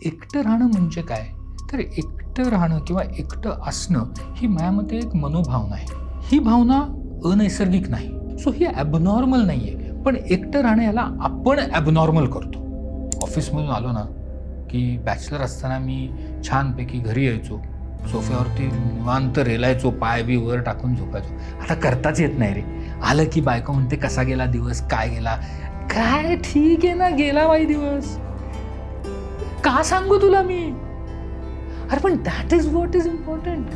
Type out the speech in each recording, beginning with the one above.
एकटं राहणं म्हणजे काय? तर एकटं राहणं किंवा एकटं असणं ही माझ्यामते एक मनोभावना आहे. ही भावना अनैसर्गिक नाही, सो ही ॲबनॉर्मल नाही आहे. पण एकटं राहणं याला आपण ॲबनॉर्मल करतो. ऑफिसमधून आलो ना की बॅचलर असताना मी छानपैकी घरी यायचो, सोफ्यावरती निवांत रेलायचो, पाय बी वर टाकून झोपायचो. आता करताच येत नाही रे. आलं की बायको म्हणते कसा गेला दिवस, काय गेला, काय ठीक आहे ना, गेला बाई दिवस, का सांगू तुला मी? अरे पण that is what is important.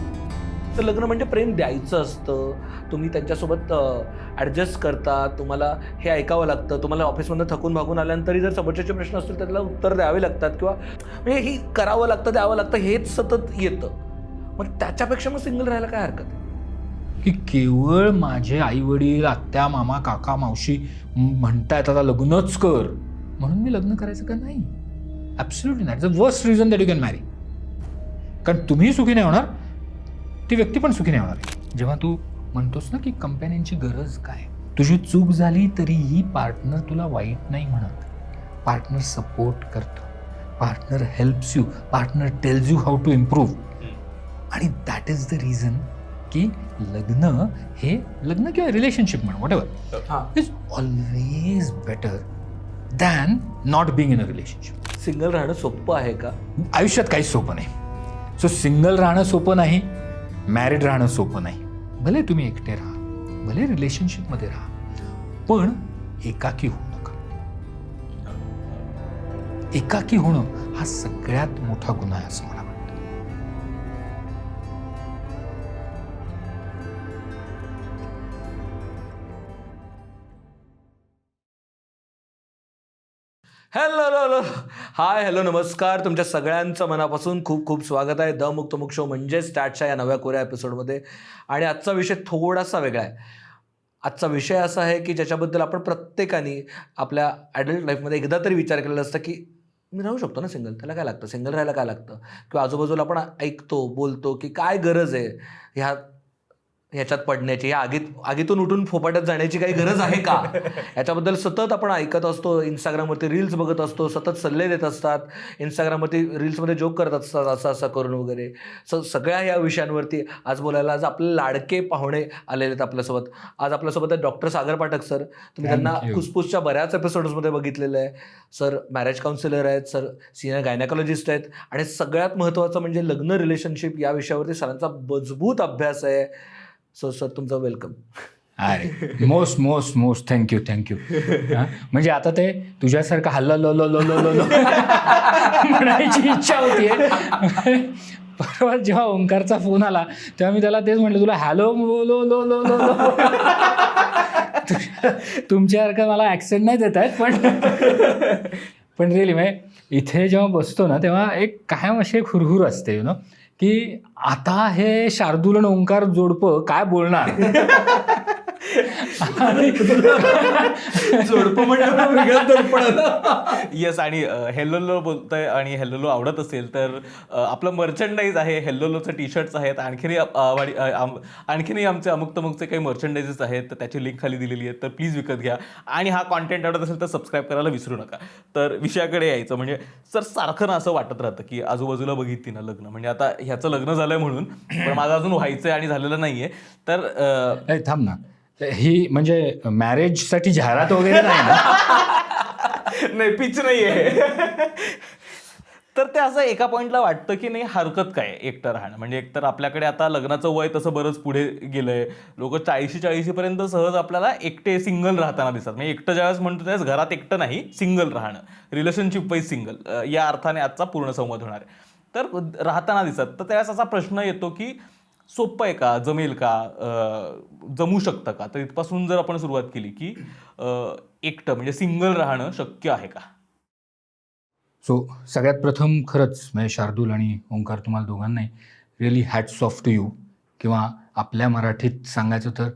तर लग्न म्हणजे प्रेम द्यायचं असतं. तुम्ही त्यांच्यासोबत ॲडजस्ट करता, तुम्हाला हे ऐकावं लागतं. तुम्हाला ऑफिसमधून थकून भागून आल्यानंतरही जर समोरच्याचे प्रश्न असतील त्याला उत्तर द्यावे लागतात किंवा म्हणजे ही करावं लागतं, द्यावं लागतं, हेच सतत येतं. मग त्याच्यापेक्षा मग सिंगल राहायला काय हरकत आहे? की केवळ माझे आई वडील, आत्या, मामा, काका, मावशी म्हणतायत आता लग्नच कर म्हणून मी लग्न करायचं का? नाही, ॲब्सोल्युटली नाही. The worst reason that you can मॅरी. कारण तुम्ही सुखी नाही होणार, ती व्यक्ती पण सुखी नाही होणार. जेव्हा तू म्हणतोस ना की कंपॅनियनची गरज काय, तुझी चूक झाली तरीही पार्टनर तुला वाईट नाही म्हणत. पार्टनर सपोर्ट करतो, partner helps you, partner tells you how to improve. आणि दॅट इज द रिझन की लग्न किंवा रिलेशनशिप म्हणा whatever is always better than not being in a relationship. Single राहणं सोपं आहे का? आयुष्यात काहीच सोपं नाही. सो सिंगल राहणं सोपं नाही, मॅरिड राहणं सोपं नाही. भले तुम्ही एकटे राहा, भले रिलेशनशिपमध्ये राहा, पण एकाकी होऊ नका. एकाकी होणं हा सगळ्यात मोठा गुन्हा आहे असं मला वाटतं. हॅलो हाय हॅलो नमस्कार. तुमच्या सगळ्यांचं मनापासून खूप खूप स्वागत आहे द मुक्तमुख शो म्हणजे स्टार्टच्या या नव्या कोऱ्या एपिसोडमध्ये. आणि आजचा विषय थोडासा वेगळा आहे. आजचा विषय असा आहे की ज्याच्याबद्दल आपण प्रत्येकाने आपल्या ॲडल्ट लाईफमध्ये एकदा तरी विचार केलेला असतं की मी राहू शकतो ना सिंगल, त्याला काय लागतं, सिंगल राहायला काय लागतं, किंवा आजूबाजूला आपण ऐकतो बोलतो की काय गरज आहे ह्याच्यात पडण्याची, या आगीतून उठून फोपाट्यात जाण्याची काही गरज आहे का? याच्याबद्दल सतत आपण ऐकत असतो, इंस्टाग्रामवरती रील्स बघत असतो, सतत सल्ले देत असतात, इंस्टाग्रामवरती रील्समध्ये जोक करत असतात असं असं करून वगैरे. सगळ्या या विषयांवरती आज बोलायला आज आपले लाडके पाहुणे आलेले आहेत आपल्यासोबत. आज आपल्यासोबत आहे डॉक्टर सागर पाठक सर. तुम्ही त्यांना खुसफुसच्या बऱ्याच एपिसोड्समध्ये बघितलेलं आहे. सर मॅरेज काउन्सिलर आहेत, सर सिनियर गायनेकॉलॉजिस्ट आहेत, आणि सगळ्यात महत्त्वाचं म्हणजे लग्न रिलेशनशिप या विषयावरती सरांचा मजबूत अभ्यास आहे. सो सर तुमचं वेलकम. अरे मोस्ट मोस्ट मोस्ट थँक्यू. म्हणजे आता ते तुझ्यासारखं हल्ला लो लो लो लो लो लो म्हणायची इच्छा होतीये. परवा जेव्हा ओंकारचा फोन आला तेव्हा मी त्याला तेच म्हटलं, तुला हॅलो लो लो लो लो लो. तुमच्यासारखं मला ॲक्सेंट नाही देत आहेत, पण रिअली म्हणजे इथे जेव्हा बसतो ना तेव्हा एक कायम अशी एक हुरहुर असते यु नो की आता हे शार्दूल आणि ओंकार जोडपं काय बोलणार. जोडपं म्हणजे वेगळं दडपण. येस. आणि हेल्लोलो बोलतोय आणि हेल्लोलो आवडत असेल तर आपलं मर्चंडाईज आहे, हेल्लोलोचं टी शर्ट्स आहेत, आणखीनही आमचे अमुक तमुकचे काही मर्चंडाईजेस आहेत, तर त्याची लिंक खाली दिलेली आहे, तर प्लीज विकत घ्या. आणि हा कॉन्टेंट आवडत असेल तर सबस्क्राईब करायला विसरू नका. तर विषयाकडे यायचं म्हणजे सर सारखं ना असं वाटत राहतं की आजूबाजूला बघितली ना लग्न, म्हणजे आता ह्याचं लग्न झालंय म्हणून, पण माझं अजून व्हायचंय आणि झालेलं नाहीये. तर थांब ना, ही म्हणजे मॅरेजसाठी जाहिरात वगैरे नाही ना? नाही, पिच नाही आहे. तर ते असं एका पॉईंटला वाटतं की नाही हरकत काय एकटं राहणं. म्हणजे एकतर आपल्याकडे आता लग्नाचं वय तसं बरंच पुढे गेलंय. लोक 40-40 पर्यंत सहज आपल्याला एकटे सिंगल राहताना दिसतात. म्हणजे एकटं ज्यावेळेस म्हणतो त्यावेळेस घरात एकटं नाही, सिंगल राहणं, रिलेशनशिप वाईज सिंगल, या अर्थाने आजचा पूर्ण संवाद होणार आहे. तर राहताना दिसत, तर त्यावेळेस असा प्रश्न येतो की सोपं आहे का, जमेल का, जमू शकतं का? तर इथपासून जर आपण सुरुवात केली की एकटं म्हणजे सिंगल राहणं शक्य आहे का? सो सगळ्यात प्रथम खरंच म्हणजे शार्दूल आणि ओंकार तुम्हाला दोघांनाही really hats off to you, किंवा आपल्या मराठीत सांगायचं तर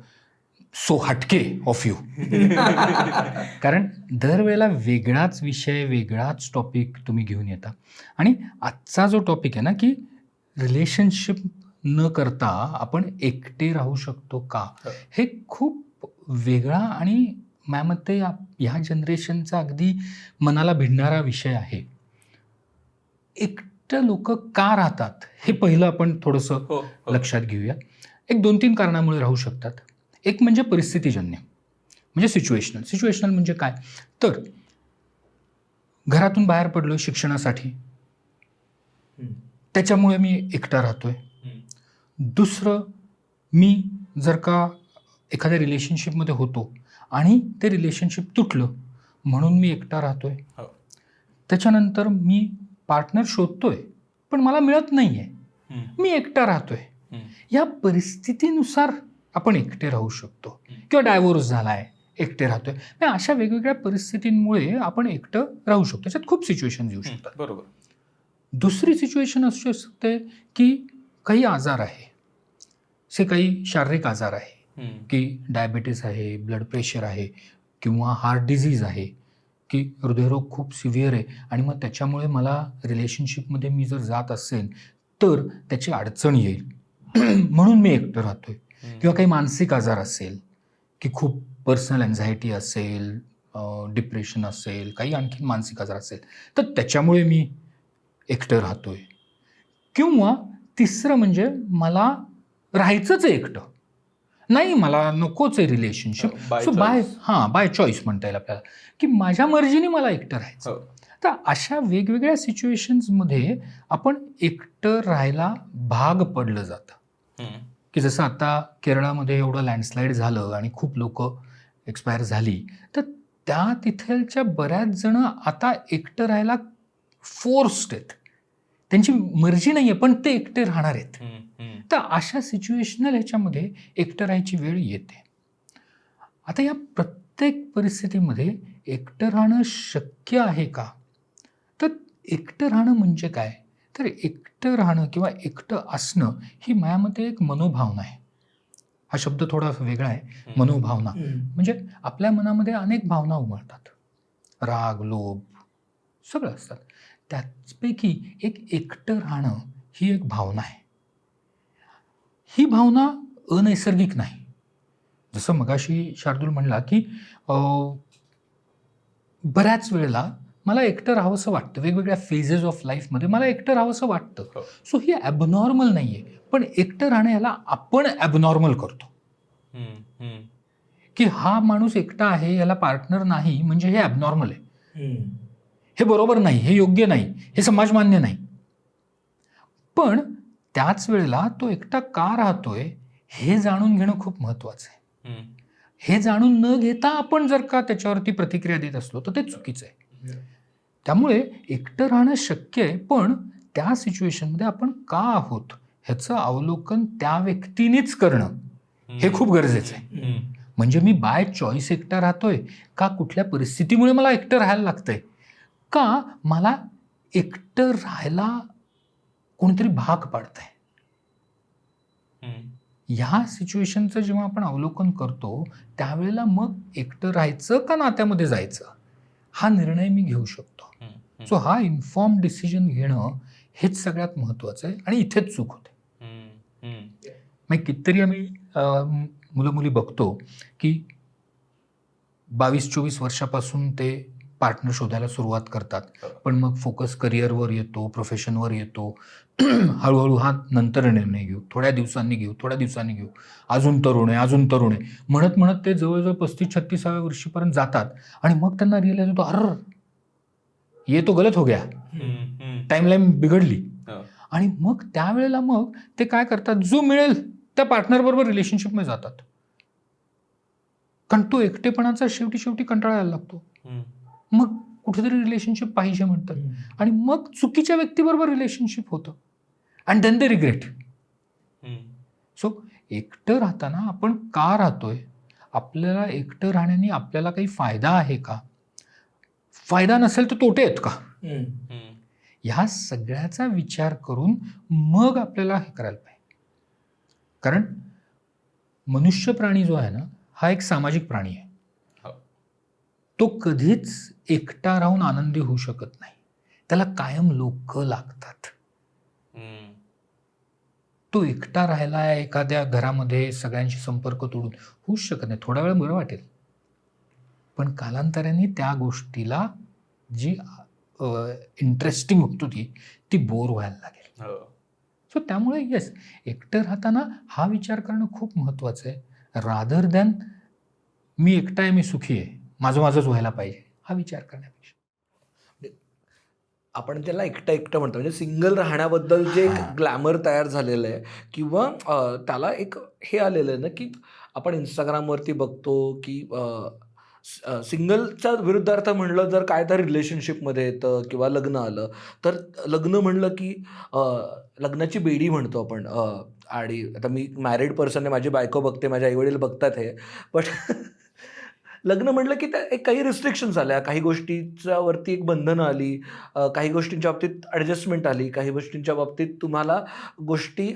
सो हटके ऑफ यू. कारण दरवेळेला वेगळाच विषय, वेगळाच टॉपिक तुम्ही घेऊन येता. आणि आजचा जो टॉपिक आहे ना की रिलेशनशिप न करता आपण एकटे राहू शकतो का, हे खूप वेगळा आणि माझ्या मते ह्या जनरेशनचा अगदी मनाला भिडणारा विषय आहे. एकटं लोक का राहतात हे पहिलं आपण थोडंसं हो, हो. लक्षात घेऊया. एक 2-3 कारणामुळे राहू शकतात. एक म्हणजे परिस्थितीजन्य, म्हणजे सिच्युएशनल म्हणजे काय, तर घरातून बाहेर पडलो शिक्षणासाठी, त्याच्यामुळे मी एकटा राहतोय. दुसरं, मी जर का एखाद्या रिलेशनशिपमध्ये होतो आणि ते रिलेशनशिप तुटलं म्हणून मी एकटा राहतोय. हो. त्याच्यानंतर मी पार्टनर शोधतोय पण मला मिळत नाही आहे, मी एकटा राहतोय. या परिस्थितीनुसार आपण एकटे राहू शकतो. किंवा डायव्होर्स झाला आहे, एकटे राहतोय. म्हणजे अशा वेगवेगळ्या परिस्थितींमुळे आपण एकटं राहू शकतो. त्याच्यात खूप सिच्युएशन येऊ शकतात. बरोबर. दुसरी सिच्युएशन असू शकते की काही आजार आहे, से काही शारीरिक आजार आहे, की डायबिटीस आहे, ब्लड प्रेशर आहे, किंवा हार्ट डिझीज आहे, की हृदयरोग खूप सिव्हिअर आहे आणि मग त्याच्यामुळे मला रिलेशनशिपमध्ये मी जर जात असेल तर त्याची अडचण येईल म्हणून मी एकटं राहतोय. किंवा काही मानसिक आजार असेल, की खूप पर्सनल अँझायटी असेल, डिप्रेशन असेल, काही आणखी मानसिक आजार असेल तर त्याच्यामुळे मी एकटं राहतोय. किंवा तिसरं म्हणजे मला राहायचंच आहे एकटं, नाही मला नकोच आहे relationship, By so choice. Bye choice म्हणता येईल आपल्याला, की माझ्या मर्जीने मला एकटं राहायचं. हो. तर अशा वेगवेगळ्या सिच्युएशन्समध्ये आपण एकटं राहायला भाग पडलं जातं. की जसं आता केरळामध्ये एवढं लँडस्लाईड झालं आणि खूप लोक एक्सपायर झाली, तर त्या तिथलच्या बऱ्याच जण आता एकटं राहायला फोर्स्ड आहेत. त्यांची मर्जी नाही आहे पण ते एकटे राहणार आहेत. तर अशा सिच्युएशनल ह्याच्यामध्ये एकटं राहायची वेळ येते. आता या प्रत्येक परिस्थितीमध्ये एकटं राहणं शक्य आहे का, तर एकटं राहणं म्हणजे काय, तर एकटं राहणं किंवा एकटं असणं ही माझ्यामध्ये एक मनोभावना आहे. हा शब्द थोडा वेगळा आहे, मनोभावना. म्हणजे आपल्या मनामध्ये अनेक भावना उमलतात, राग, लोभ सगळं असतात. त्याचपैकी एक एकटं राहणं ही एक भावना आहे. ही भावना अनैसर्गिक नाही. जसं मगाशी शार्दूल म्हणला की बऱ्याच वेळेला मला एकटं राहावंसं वाटतं, वेगवेगळ्या फेजेस ऑफ लाईफमध्ये मला एकटं राहावंसं वाटतं. सो ही ॲबनॉर्मल नाही आहे, पण एकटं राहणं याला आपण ॲबनॉर्मल करतो. की हा माणूस एकटा आहे, याला पार्टनर नाही म्हणजे हे ॲबनॉर्मल आहे, हे बरोबर नाही, हे योग्य नाही, हे समाजमान्य नाही. पण त्याच वेळेला तो एकटा का राहतोय हे जाणून घेणं खूप महत्त्वाचं आहे. हे जाणून न घेता आपण जर का त्याच्यावरती प्रतिक्रिया देत असलो तर ते चुकीचं आहे. त्यामुळे एकटं राहणं शक्य आहे, पण त्या सिच्युएशनमध्ये आपण का आहोत ह्याचं अवलोकन त्या व्यक्तीनेच करणं हे खूप गरजेचं आहे. म्हणजे मी बाय चॉईस एकटा राहतोय का, कुठल्या परिस्थितीमुळे मला एकटं राहायला लागतंय, का मला एकटं राहायला कोणीतरी भाग पाडतंय. ह्या सिच्युएशनचं जेव्हा आपण अवलोकन करतो त्यावेळेला मग एकटं राहायचं का नात्यामध्ये जायचं हा निर्णय मी घेऊ शकतो. सो हा इन्फॉर्म डिसिजन घेणं हेच सगळ्यात महत्त्वाचं आहे आणि इथेच चूक होते. मग कितीतरी आम्ही मुलं मुली बघतो की 22-24 वर्षापासून ते पार्टनर शोधायला सुरुवात करतात, पण मग फोकस करिअरवर येतो, प्रोफेशनवर येतो, हळूहळू हा नंतर निर्णय घेऊ, थोड्या दिवसांनी घेऊ, अजून तरुण आहे म्हणत म्हणत ते जवळजवळ 35-36व्या वर्षीपर्यंत जातात आणि मग त्यांना रिअलाइज होतो, अरे ये तो गलत हो गया, टाईमलाईन बिघडली. आणि मग त्यावेळेला मग ते काय करतात, जो मिळेल त्या पार्टनरबरोबर रिलेशनशिपमध्ये जातात, कारण तो एकटेपणाचा शेवटी कंटाळा यायला लागतो. मग कुठेतरी रिलेशनशिप पाहिजे म्हणतात आणि मग चुकीच्या व्यक्तीबरोबर रिलेशनशिप होतं and then they regret. So एकटं राहताना आपण का राहतोय, आपल्याला एकटं राहण्याने आपल्याला काही फायदा आहे का, फायदा नसेल तर तोटे आहेत का, ह्या सगळ्याचा विचार करून मग आपल्याला हे करायला पाहिजे. कारण मनुष्य प्राणी जो आहे ना हा एक सामाजिक प्राणी आहे. तो कधीच एकटा राहून आनंदी होऊ शकत नाही, त्याला कायम लोक लागतात. तो एकटा राहायला एखाद्या घरामध्ये सगळ्यांशी संपर्क तोडून होऊच शकत नाही. थोडा वेळ बरं वाटेल, पण कालांतराने त्या गोष्टीला जी इंटरेस्टिंग होत होती ती बोर व्हायला लागेल. सो त्यामुळे येस, एकटं राहताना हा विचार करणं खूप महत्त्वाचं आहे, रादर दॅन मी एकटा आहे, मी सुखी आहे, माझंच व्हायला पाहिजे, हा विचार करण्यापेक्षा. आपण त्याला एकटं म्हणतो, म्हणजे सिंगल राहण्याबद्दल जे एक ग्लॅमर तयार झालेलं आहे किंवा त्याला एक हे आलेलं आहे ना, की आपण इंस्टाग्रामवरती बघतो की सिंगलच्या विरुद्धार्थ म्हणलं जर काय तर रिलेशनशिपमध्ये येतं किंवा लग्न आलं तर लग्न म्हणलं की लग्नाची बेडी म्हणतो आपण. आणि आता मी मॅरिड पर्सन आहे, माझी बायको बघते, माझे आईवडील बघतात हे, बट लग्न म्हणलं की त्या एक काही रिस्ट्रिक्शन्स आल्या, काही गोष्टीच्या वरती एक बंधनं आली, काही गोष्टींच्या बाबतीत ॲडजस्टमेंट आली, काही गोष्टींच्या बाबतीत तुम्हाला गोष्टी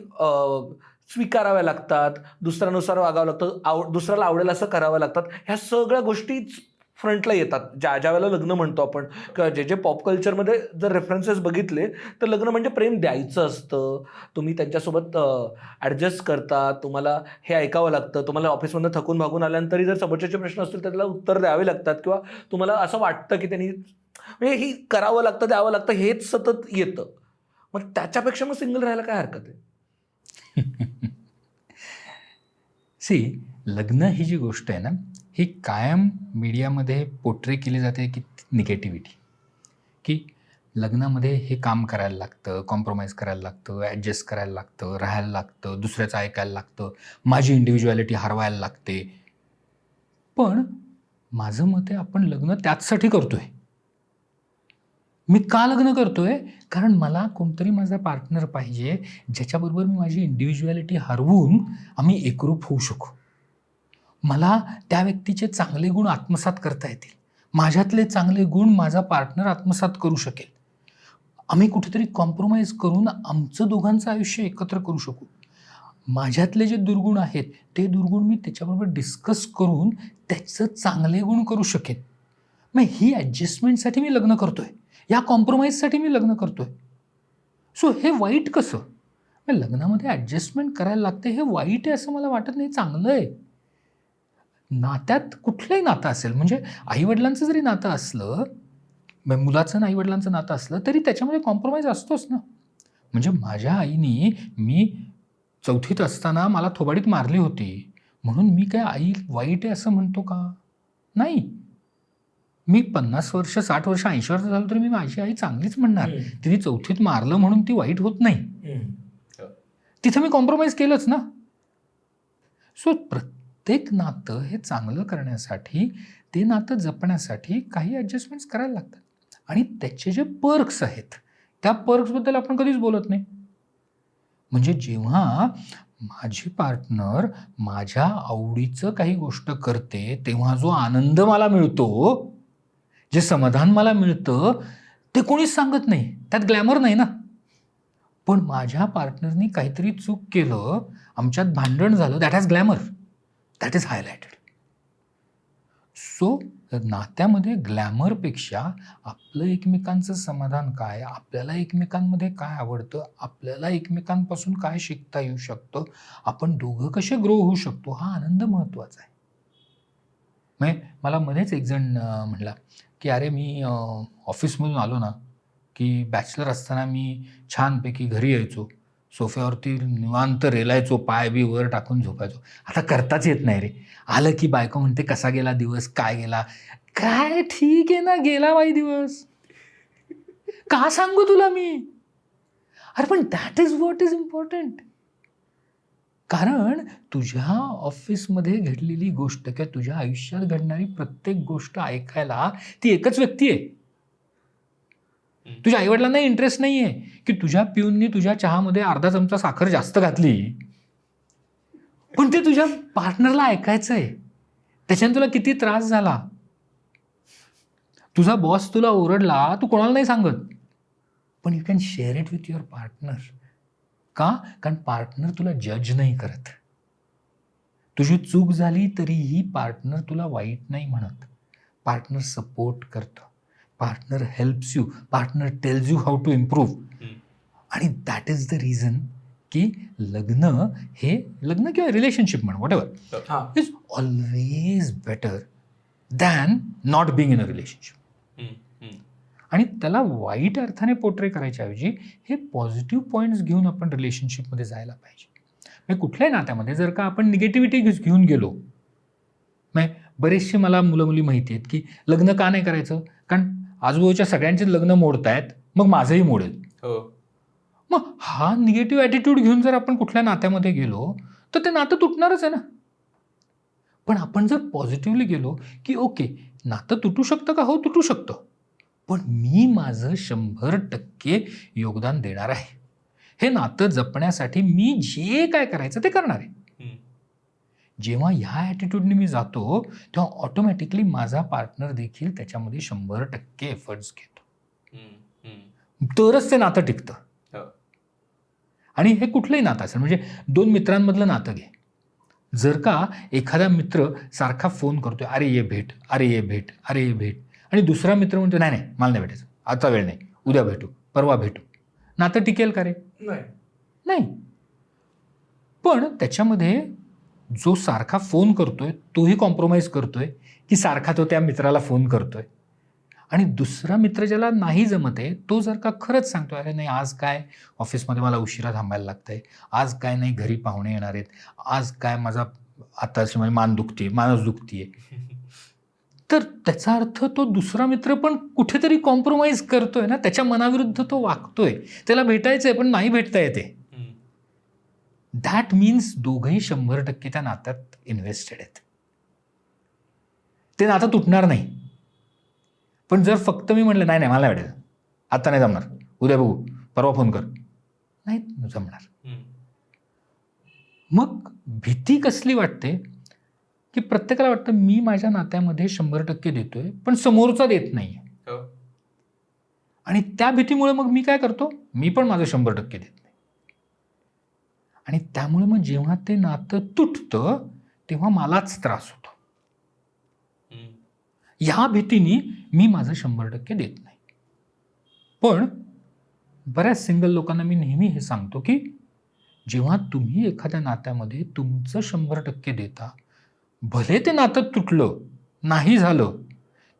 स्वीकाराव्या लागतात, दुसऱ्यानुसार वागावं लागतं, दुसऱ्याला आवडेल असं करावं लागतात. ह्या सगळ्या गोष्टीच फ्रंटला येतात ज्या वेळेला लग्न म्हणतो आपण, किंवा जे पॉप कल्चरमध्ये जर रेफरन्सेस बघितले तर लग्न म्हणजे प्रेम द्यायचं असतं, तुम्ही त्यांच्यासोबत ॲडजस्ट करता, तुम्हाला हे ऐकावं लागतं, तुम्हाला ऑफिसमधून थकून भागून आल्यानंतरही जर समोरच्याचे प्रश्न असतील तर त्याला उत्तर द्यावे लागतात, किंवा तुम्हाला असं वाटतं की त्यांनी म्हणजे ही करावं लागतं, द्यावं लागतं, हेच सतत येतं. मग त्याच्यापेक्षा मग सिंगल राहायला काय हरकत आहे? सी, लग्न ही जी गोष्ट आहे ना, ही कायम मीडियामध्ये पोर्ट्रे केली जाते की निगेटिव्हिटी, की लग्नामध्ये हे काम करायला लागतं, कॉम्प्रोमाइज करायला लागतं, ॲडजस्ट करायला लागतं, राहायला लागतं, दुसऱ्याचं ऐकायला लागतं, माझी इंडिव्हिज्युअलिटी हरवायला लागते. पण माझं मत आहे, आपण लग्न त्याचसाठी करतोय. मी का लग्न करतोय? कारण मला कोणतरी माझा पार्टनर पाहिजे ज्याच्याबरोबर मी माझी इंडिव्हिज्युअलिटी हरवून आम्ही एकरूप होऊ शकू. मला त्या व्यक्तीचे चांगले गुण आत्मसात करता येतील, माझ्यातले चांगले गुण माझा पार्टनर आत्मसात करू शकेल, आम्ही कुठेतरी कॉम्प्रोमाइज करून आमचं दोघांचं आयुष्य एकत्र करू शकू. माझ्यातले जे दुर्गुण आहेत ते दुर्गुण मी त्याच्याबरोबर डिस्कस करून त्याचं चांगले गुण करू शकेन. मग ही ॲडजस्टमेंटसाठी मी लग्न करतोय, या कॉम्प्रोमाइजसाठी मी लग्न करतोय. सो हे वाईट कसं? मग लग्नामध्ये ॲडजस्टमेंट करायला लागते, हे वाईट आहे असं मला वाटत नाही, चांगलं आहे. नात्यात कुठलंही नातं असेल, म्हणजे आईवडिलांचं जरी नातं असलं, मुलाचं आणि आईवडिलांचं नातं असलं तरी त्याच्यामध्ये कॉम्प्रोमाइज असतोच ना. म्हणजे माझ्या आईनी मी 4थीत असताना मला थोबाडीत मारली होती म्हणून मी काय आई वाईट आहे असं म्हणतो का? नाही. मी 50 वर्ष, 60 वर्ष, 80 वर्ष झालो तरी मी माझी आई चांगलीच म्हणणार. तिने 4थीत मारलं म्हणून ती वाईट होत नाही. तिथं मी कॉम्प्रोमाइज केलंच ना. सो प्रत्येक नातं हे चांगलं करण्यासाठी, ते नातं जपण्यासाठी काही ॲडजस्टमेंट्स करायला लागतात. आणि त्याचे जे पर्क्स आहेत त्या पर्क्सबद्दल आपण कधीच बोलत नाही. म्हणजे जेव्हा माझी पार्टनर माझ्या आवडीचं काही गोष्ट करते तेव्हा जो आनंद मला मिळतो, जे समाधान मला मिळतं, ते कोणीच सांगत नाही, त्यात ग्लॅमर नाही ना. पण माझ्या पार्टनरनी काहीतरी चूक केलं, आमच्यात भांडण झालं, that has glamour, that is highlighted. So नात्यामध्ये ग्लॅमरपेक्षा आपलं एकमेकांचं समाधान काय, आपल्याला एकमेकांमध्ये काय आवडतं, आपल्याला एकमेकांपासून काय शिकता येऊ शकतं, आपण दोघं कसे ग्रो होऊ शकतो, हा आनंद महत्त्वाचा आहे. म्हणजे मला मध्येच एक जण म्हणला की अरे मी ऑफिसमधून आलो ना की बॅचलर असताना मी छानपैकी घरी यायचो, सोफ्यावरती निवांत रेलायचो, पाय बी वर टाकून झोपायचो. आता करताच येत नाही रे. आलं की बायको म्हणते कसा गेला दिवस, काय गेला, काय ठीक आहे ना, गेला बाई दिवस, का सांगू तुला मी? अरे पण that is what is important. कारण तुझ्या ऑफिसमध्ये घडलेली गोष्ट किंवा तुझ्या आयुष्यात घडणारी प्रत्येक गोष्ट ऐकायला ती एकच व्यक्ती आहे. तुझ्या आईवडिलांना इंटरेस्ट नाही आहे की तुझ्या पिऊननी तुझ्या चहामध्ये अर्धा चमचा साखर जास्त घातली, पण ते तुझ्या पार्टनरला ऐकायचं आहे. त्याच्याने तुला किती त्रास झाला, तुझा बॉस तुला ओरडला, तू कोणाला नाही सांगत, पण you can share it with your partner. का? कारण पार्टनर तुला जज नाही करत. तुझी चूक झाली तरीही पार्टनर तुला वाईट नाही म्हणत, पार्टनर सपोर्ट करतं, partner helps you, partner tells you how to improve. आणि दॅट इज द रिझन की लग्न किंवा रिलेशनशिप म्हण, whatever, is always better than not being in a relationship. आणि त्याला वाईट अर्थाने पोर्ट्रे करायच्या ऐवजी हे पॉझिटिव्ह पॉईंट्स घेऊन आपण रिलेशनशिपमध्ये जायला पाहिजे. म्हणजे कुठल्याही नात्यामध्ये जर का आपण निगेटिव्हिटी घेऊन गेलो, म्हणजे बरेचशी मला मुलं मुली माहिती आहेत की लग्न का नाही करायचं, कारण आजूबाजूच्या सगळ्यांचे लग्न मोडतायत, मग माझंही मोडेल. मग हा निगेटिव्ह ॲटिट्यूड घेऊन जर आपण कुठल्या नात्यामध्ये गेलो तर ते नातं तुटणारच आहे ना. पण आपण जर पॉझिटिव्हली गेलो की ओके, नातं तुटू शकतं का? हो, तुटू शकतं, पण मी माझं 100% योगदान देणार आहे. हे नातं जपण्यासाठी मी जे काय करायचं ते करणार आहे. जेव्हा ह्या ॲटिट्यूडने मी जातो तेव्हा ऑटोमॅटिकली माझा पार्टनर देखील त्याच्यामध्ये 100% एफर्ट्स घेतो, तरच ते नातं टिकतं. आणि हे कुठलंही नातं असेल, म्हणजे 2 मित्रांमधलं नातं घे. जर का एखादा मित्र सारखा फोन करतोय, अरे ये भेट, अरे ये भेट, अरे ये भेट, आणि दुसरा मित्र म्हणतो नाही नाही मला नाही भेटायचं, आता वेळ नाही, उद्या भेटू, परवा भेटू, नातं टिकेल का रे? नाही. पण त्याच्यामध्ये जो सारखा फोन करतोय तोही कॉम्प्रोमाइज करतोय की सारखा तो त्या मित्राला फोन करतोय, आणि दुसरा मित्र ज्याला नाही जमत आहे तो जर का खरंच सांगतोय, अरे नाही आज काय ऑफिसमध्ये मला उशिरा थांबायला लागतंय, आज काय नाही घरी पाहुणे येणार आहेत, आज काय माझा आताची म्हणजे मानच दुखतीये, तर त्याचा अर्थ तो दुसरा मित्र पण कुठेतरी कॉम्प्रोमाइज करतोय ना, त्याच्या मनाविरुद्ध तो वागतोय. त्याला भेटायचंय पण नाही भेटता येते. दॅट मीन्स दोघंही 100% त्या नात्यात इन्व्हेस्टेड आहेत. ते नातं तुटणार नाही. पण जर फक्त मी म्हटलं नाही नाही मला नाही भेटायचं, आता नाही जमणार, उद्या बघू, परवा फोन कर, नाही जमणार. मग भीती कसली वाटते की प्रत्येकाला वाटतं मी माझ्या नात्यामध्ये 100% देतोय पण समोरचा देत नाही, आणि त्या भीतीमुळे मग मी काय करतो, मी पण माझं 100% देत नाही, आणि त्यामुळे मग जेव्हा ते नातं तुटतं तेव्हा मलाच त्रास होतो. ह्या भीतीने मी माझं 100% देत नाही. पण बऱ्याच सिंगल लोकांना मी नेहमी हे सांगतो की जेव्हा तुम्ही एखाद्या नात्यामध्ये तुमचं 100% देता, भले ते नातं तुटलं नाही झालं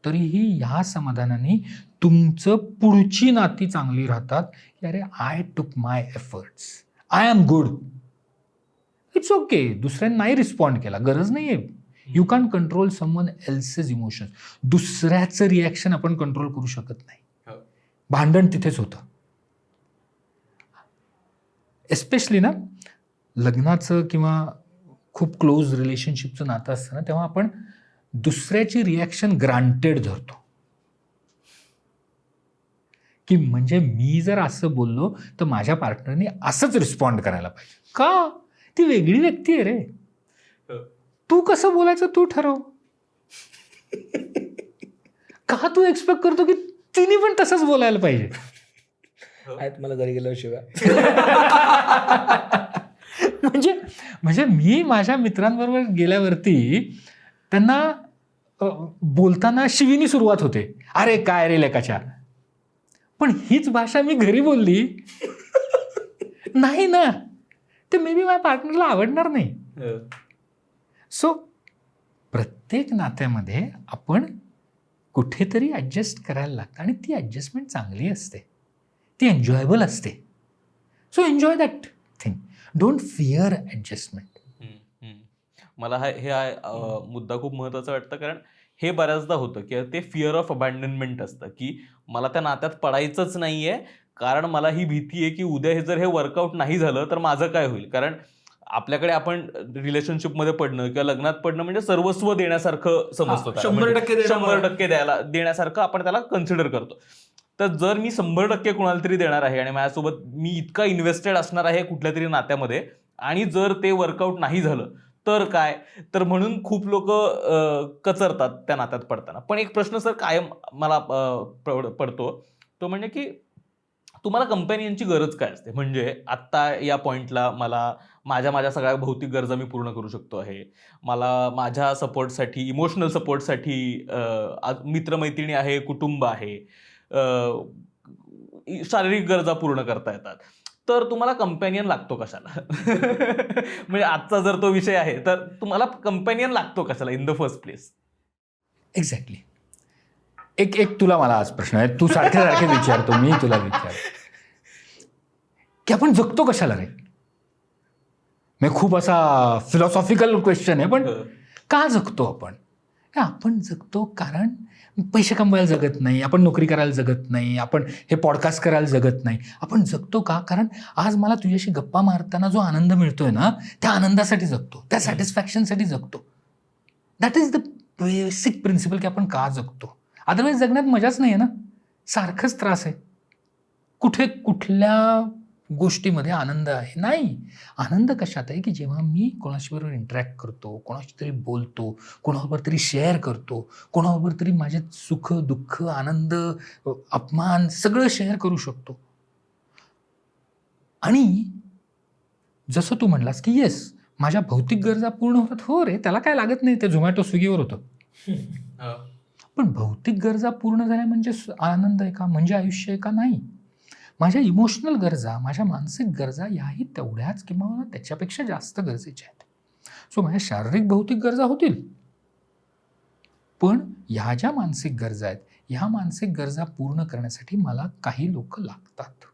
तरीही ह्या समाधानाने तुमचं पुढची नाती चांगली राहतात की अरे I took my efforts, I am good, it's okay. दुसऱ्यांनी नाही रिस्पॉन्ड केला, गरज नाही आहे. You can control someone else's emotions. दुसऱ्याचं रिॲक्शन आपण कंट्रोल करू शकत नाही. भांडण तिथेच होतं. एस्पेशली ना लग्नाचं किंवा खूप क्लोज रिलेशनशिपचं नातं असतं ना, तेव्हा आपण दुसऱ्याची रिॲक्शन ग्रांटेड धरतो की म्हणजे मी जर असं बोललो तर माझ्या पार्टनरने असंच रिस्पॉन्ड करायला पाहिजे. का? ती वेगळी व्यक्ती आहे रे, तू कसं बोलायचं तू ठरव. का तू एक्सपेक्ट करतो की तिने पण तसंच बोलायला पाहिजे? आहेत मला घरी गेल्यावर शिवाय. म्हणजे मी माझ्या मित्रांबरोबर गेल्यावरती त्यांना बोलताना शिवीनी सुरुवात होते, अरे काय रे लेकाच्या. पण हीच भाषा मी घरी बोलली नाही ना, ते मे बी माझ्या पार्टनरला आवडणार नाही. सो प्रत्येक नात्यामध्ये आपण कुठेतरी ॲडजस्ट करायला लागतं, आणि ती ॲडजस्टमेंट चांगली असते, ती एन्जॉयबल असते. So enjoy that thing, don't fear adjustment. मला हे मुद्दा खूप महत्त्वाचा वाटतं, कारण हे बऱ्याचदा होतं की ते फिअर ऑफ अबॅन्डनमेंट असतं की मला त्या नात्यात पडायचंच नाही आहे, कारण मला ही भीती आहे की उद्या हे जर हे वर्कआउट नाही झालं तर माझं काय होईल. कारण आपल्याकडे आपण रिलेशनशिपमध्ये पडणं किंवा लग्नात पडणं म्हणजे सर्वस्व देण्यासारखं समजतो, 100% देण्यासारखं आपण त्याला कन्सिडर करतो. तर जर मी 100% कुणाला तरी देणार आहे आणि माझ्यासोबत मी इतका इन्व्हेस्टेड असणार आहे कुठल्या तरी नात्यामध्ये, आणि जर ते वर्कआउट नाही झालं तर काय, तर म्हणून खूप लोक कचरतात त्या नात्यात पडताना. पण एक प्रश्न सर कायम मला पडतो, तो म्हणजे की तुम्हाला कंपॅनियनची गरज काय असते. म्हणजे आत्ता या पॉईंटला मला माझ्या सगळ्या भौतिक गरजा मी पूर्ण करू शकतो आहे, मला माझ्या सपोर्टसाठी, इमोशनल सपोर्टसाठी मित्रमैत्रिणी आहे, कुटुंब आहे, शारीरिक गरजा पूर्ण करता येतात, तर तुम्हाला कंपॅनियन लागतो कशाला? म्हणजे आजचा जर तो विषय आहे तर तुम्हाला कंपॅनियन लागतो कशाला in the first place? Exactly. एक तुला मला आज प्रश्न आहे, तू सारखे सारखे विचारतो, मी तुला विचार की आपण जगतो कशाला रे? मी खूप असा फिलॉसॉफिकल क्वेश्चन आहे, पण का जगतो आपण? आपण जगतो कारण पैसे कमवायला जगत नाही, आपण नोकरी करायला जगत नाही, आपण हे पॉडकास्ट करायला जगत नाही. आपण जगतो का? कारण आज मला तुझ्याशी गप्पा मारताना जो आनंद मिळतोय ना, त्या आनंदासाठी जगतो, त्या सॅटिस्फॅक्शनसाठी जगतो. That is the basic principle की आपण का जगतो. अदरवाईज जगण्यात मजाच नाही आहे ना, सारखंच त्रास आहे. कुठे कुठल्या गोष्टीमध्ये आनंद आहे? नाही. आनंद कशात आहे की जेव्हा मी कोणाशी बरोबर इंटरॅक्ट करतो, कोणाशी तरी बोलतो, कोणाबरोबर तरी शेअर करतो, कोणाबरोबर तरी माझे सुख दुःख आनंद अपमान सगळं शेअर करू शकतो. आणि जसं तू म्हणलास की येस, माझ्या भौतिक गरजा पूर्ण होतात. हो रे, त्याला काय लागत नाही, ते झोमॅटो स्विगीवर होतं. पण भौतिक गरजा पूर्ण झाल्या म्हणजे आनंद आहे का? म्हणजे आयुष्य आहे का? नाही. माझ्या इमोशनल गरजा, माझ्या मानसिक गरजा याही तेवढ्याच किंवा त्याच्यापेक्षा जास्त गरजेच्या आहेत. सो माझ्या शारीरिक भौतिक गरजा होतील, पण ह्या ज्या मानसिक गरजा आहेत, ह्या मानसिक गरजा पूर्ण करण्यासाठी मला काही लोक लागतात.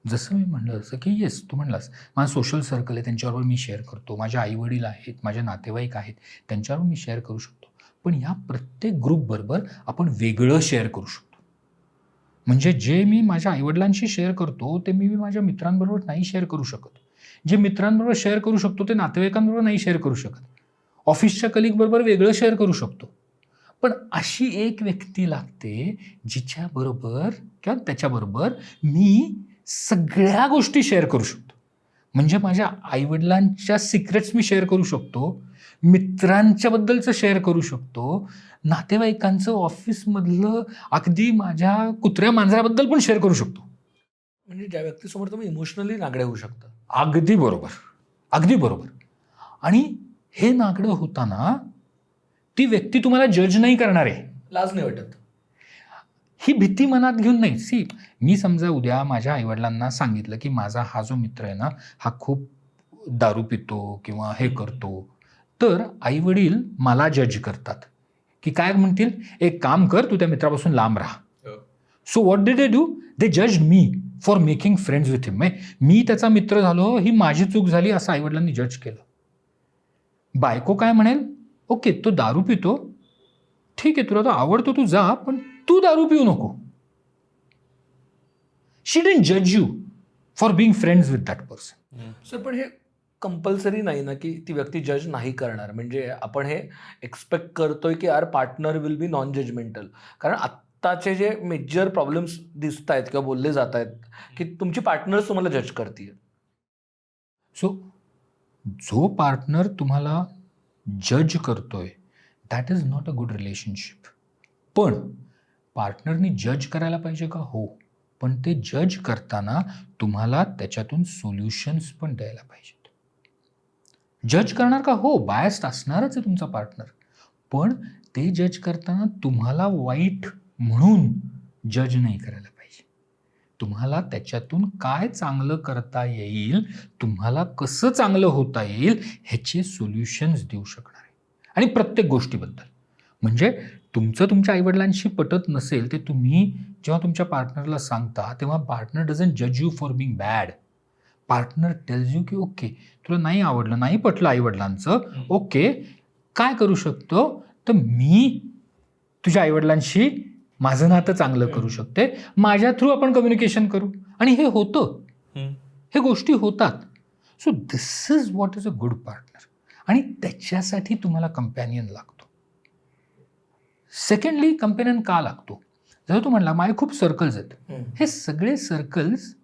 जसं मी म्हणलं, जसं की येस तू म्हणलास, माझं सोशल सर्कल आहे, त्यांच्याबरोबर मी शेअर करतो, माझे आईवडील आहेत, माझे नातेवाईक आहेत, त्यांच्याबरोबर मी शेअर करू शकतो. पण ह्या प्रत्येक ग्रुपबरोबर आपण वेगळं शेअर करू शकतो. म्हणजे जे मी माझ्या आईवडिलांशी शेअर करतो ते मी माझ्या मित्रांबरोबर नाही शेअर करू शकत. जे मित्रांबरोबर शेअर करू शकतो ते नातेवाईकांबरोबर नाही शेअर करू शकत. ऑफिसच्या कलिगबरोबर वेगळं शेअर करू शकतो. पण अशी एक व्यक्ती लागते जिच्याबरोबर किंवा त्याच्याबरोबर मी सगळ्या गोष्टी शेअर करू शकतो. म्हणजे माझ्या आईवडिलांच्या सिक्रेट्स मी शेअर करू शकतो, मित्रांच्याबद्दलचं शेअर करू शकतो, नातेवाईकांचं ऑफिसमधलं अगदी माझ्या कुत्र्या मांजराबद्दल पण शेअर करू शकतो. म्हणजे ज्या व्यक्तीसमोर तुम्ही इमोशनली नागडे होऊ शकता. अगदी बरोबर, अगदी बरोबर. आणि हे नागडं होताना ती व्यक्ती तुम्हाला जज नाही करणार आहे, लाज नाही वाटत. ही भीती मनात घेऊन नाही. सी, मी समजा उद्या माझ्या आईवडिलांना सांगितलं की माझा हा जो मित्र आहे ना, हा खूप दारू पितो किंवा हे करतो, तर आईवडील मला जज करतात की काय म्हणतील, एक काम कर, तू त्या मित्रापासून लांब राहा. So what did they do? They जज me for making friends with him. मी त्याचा मित्र झालो, ही माझी चूक झाली असं आईवडिलांनी जज केलं. बायको काय म्हणेल, ओके तो दारू पितो, ठीक आहे, तुला तो आवडतो, तू जा, पण तू दारू पिऊ नको. शी डिडंट जज you for being friends with that person. Sir, पण हे कंपल्सरी नाही ना की ती व्यक्ती जज नाही करणार. म्हणजे आपण हे एक्सपेक्ट करतोय की our partner will be non judgemental. कारण आत्ताचे जे मेजर प्रॉब्लेम्स दिसत आहेत किंवा बोलले जात आहेत की तुमची पार्टनर्स तुम्हाला जज करतील. सो जो पार्टनर तुम्हाला जज करतोय that is not a good relationship. पण पार्टनरनी जज करायला पाहिजे का? हो. पण ते जज करताना तुम्हाला त्याच्यातून सोल्युशन्स पण द्यायला पाहिजेत. जज करणार का? हो, बायस्ड असणारच आहे तुमचा पार्टनर, पण ते जज करताना तुम्हाला वाईट म्हणून जज नाही करायला पाहिजे. तुम्हाला त्याच्यातून काय चांगलं करता येईल, तुम्हाला कसं चांगलं होता येईल ह्याचे सोल्युशन्स देऊ शकणार आहे. आणि प्रत्येक गोष्टीबद्दल. म्हणजे तुमचं तुमच्या आईवडिलांशी पटत नसेल ते तुम्ही जेव्हा तुमच्या पार्टनरला सांगता तेव्हा पार्टनर डझंट जज you for being bad. Partner tells you की ओके, तुला नाही आवडलं, नाही पटलं आईवडिलांचं, ओके, काय करू शकतो, तर मी तुझ्या आईवडिलांशी माझं नातं चांगलं करू शकते, माझ्या थ्रू आपण कम्युनिकेशन करू. आणि हे होतं, हे गोष्टी होतात. So this is what is a good partner. आणि त्याच्यासाठी तुम्हाला कंपॅनियन लागतो. सेकंडली, कंपॅनियन का लागतो? जर तू म्हणला माझे खूप सर्कल्स आहेत, हे सगळे सर्कल्स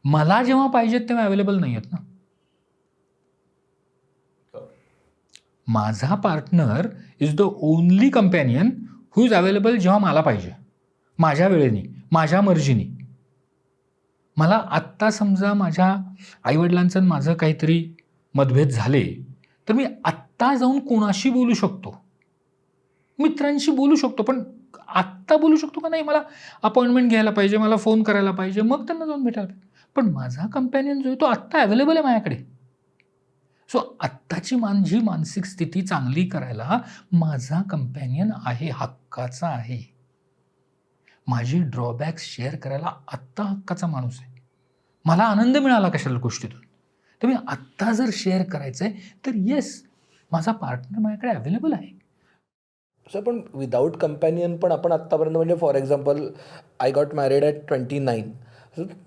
मला जेव्हा पाहिजेत तेव्हा अवेलेबल नाही आहेत ना. माझा partner is the only companion who is available जेव्हा मला पाहिजे, माझ्या वेळेने, माझ्या मर्जीने. मला आत्ता समजा माझ्या आईवडिलांचं माझं काहीतरी मतभेद झाले तर मी आत्ता जाऊन कोणाशी बोलू शकतो, मित्रांशी बोलू शकतो. पण आत्ता बोलू शकतो का? नाही, मला अपॉइंटमेंट घ्यायला पाहिजे, मला फोन करायला पाहिजे, मग त्यांना जाऊन भेटायला पाहिजे. पण माझा कंपॅनियन जो आहे तो आत्ता अवेलेबल आहे माझ्याकडे. सो आत्ताची माझी मानसिक स्थिती चांगली करायला माझा कंपॅनियन आहे, हक्काचा आहे. माझी ड्रॉबॅक्स शेअर करायला आत्ता हक्काचा माणूस आहे. मला आनंद मिळाला कशाला गोष्टीतून, तर मी आत्ता जर शेअर करायचं आहे तर येस, माझा पार्टनर माझ्याकडे अवेलेबल आहे. सर पण विदाऊट कंपॅनियन पण आपण आत्तापर्यंत, म्हणजे for example I got married at 29,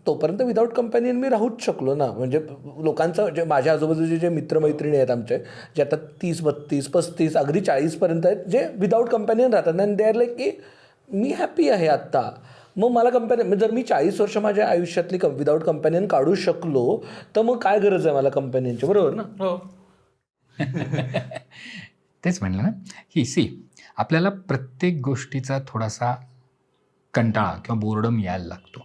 तोपर्यंत विदाऊट कंपॅनियन मी राहूच शकलो ना. म्हणजे लोकांचं जे माझ्या आजूबाजूचे जे मित्रमैत्रिणी आहेत आमचे, जे आता 30, 32, 35, अगदी 40पर्यंत आहेत, जे विदाऊट कंपॅनियन राहतात अँड दे आर लाईक की मी हॅपी आहे आत्ता. मग मला कंपॅनियन, जर मी 40 वर्ष माझ्या आयुष्यातली विदाऊट कंपॅनियन काढू शकलो तर मग काय गरज आहे मला कंपॅनियनची, बरोबर ना? हो. तेच म्हणलं ना की आपल्याला प्रत्येक गोष्टीचा थोडासा कंटाळा किंवा बोर्डम यायला लागतो.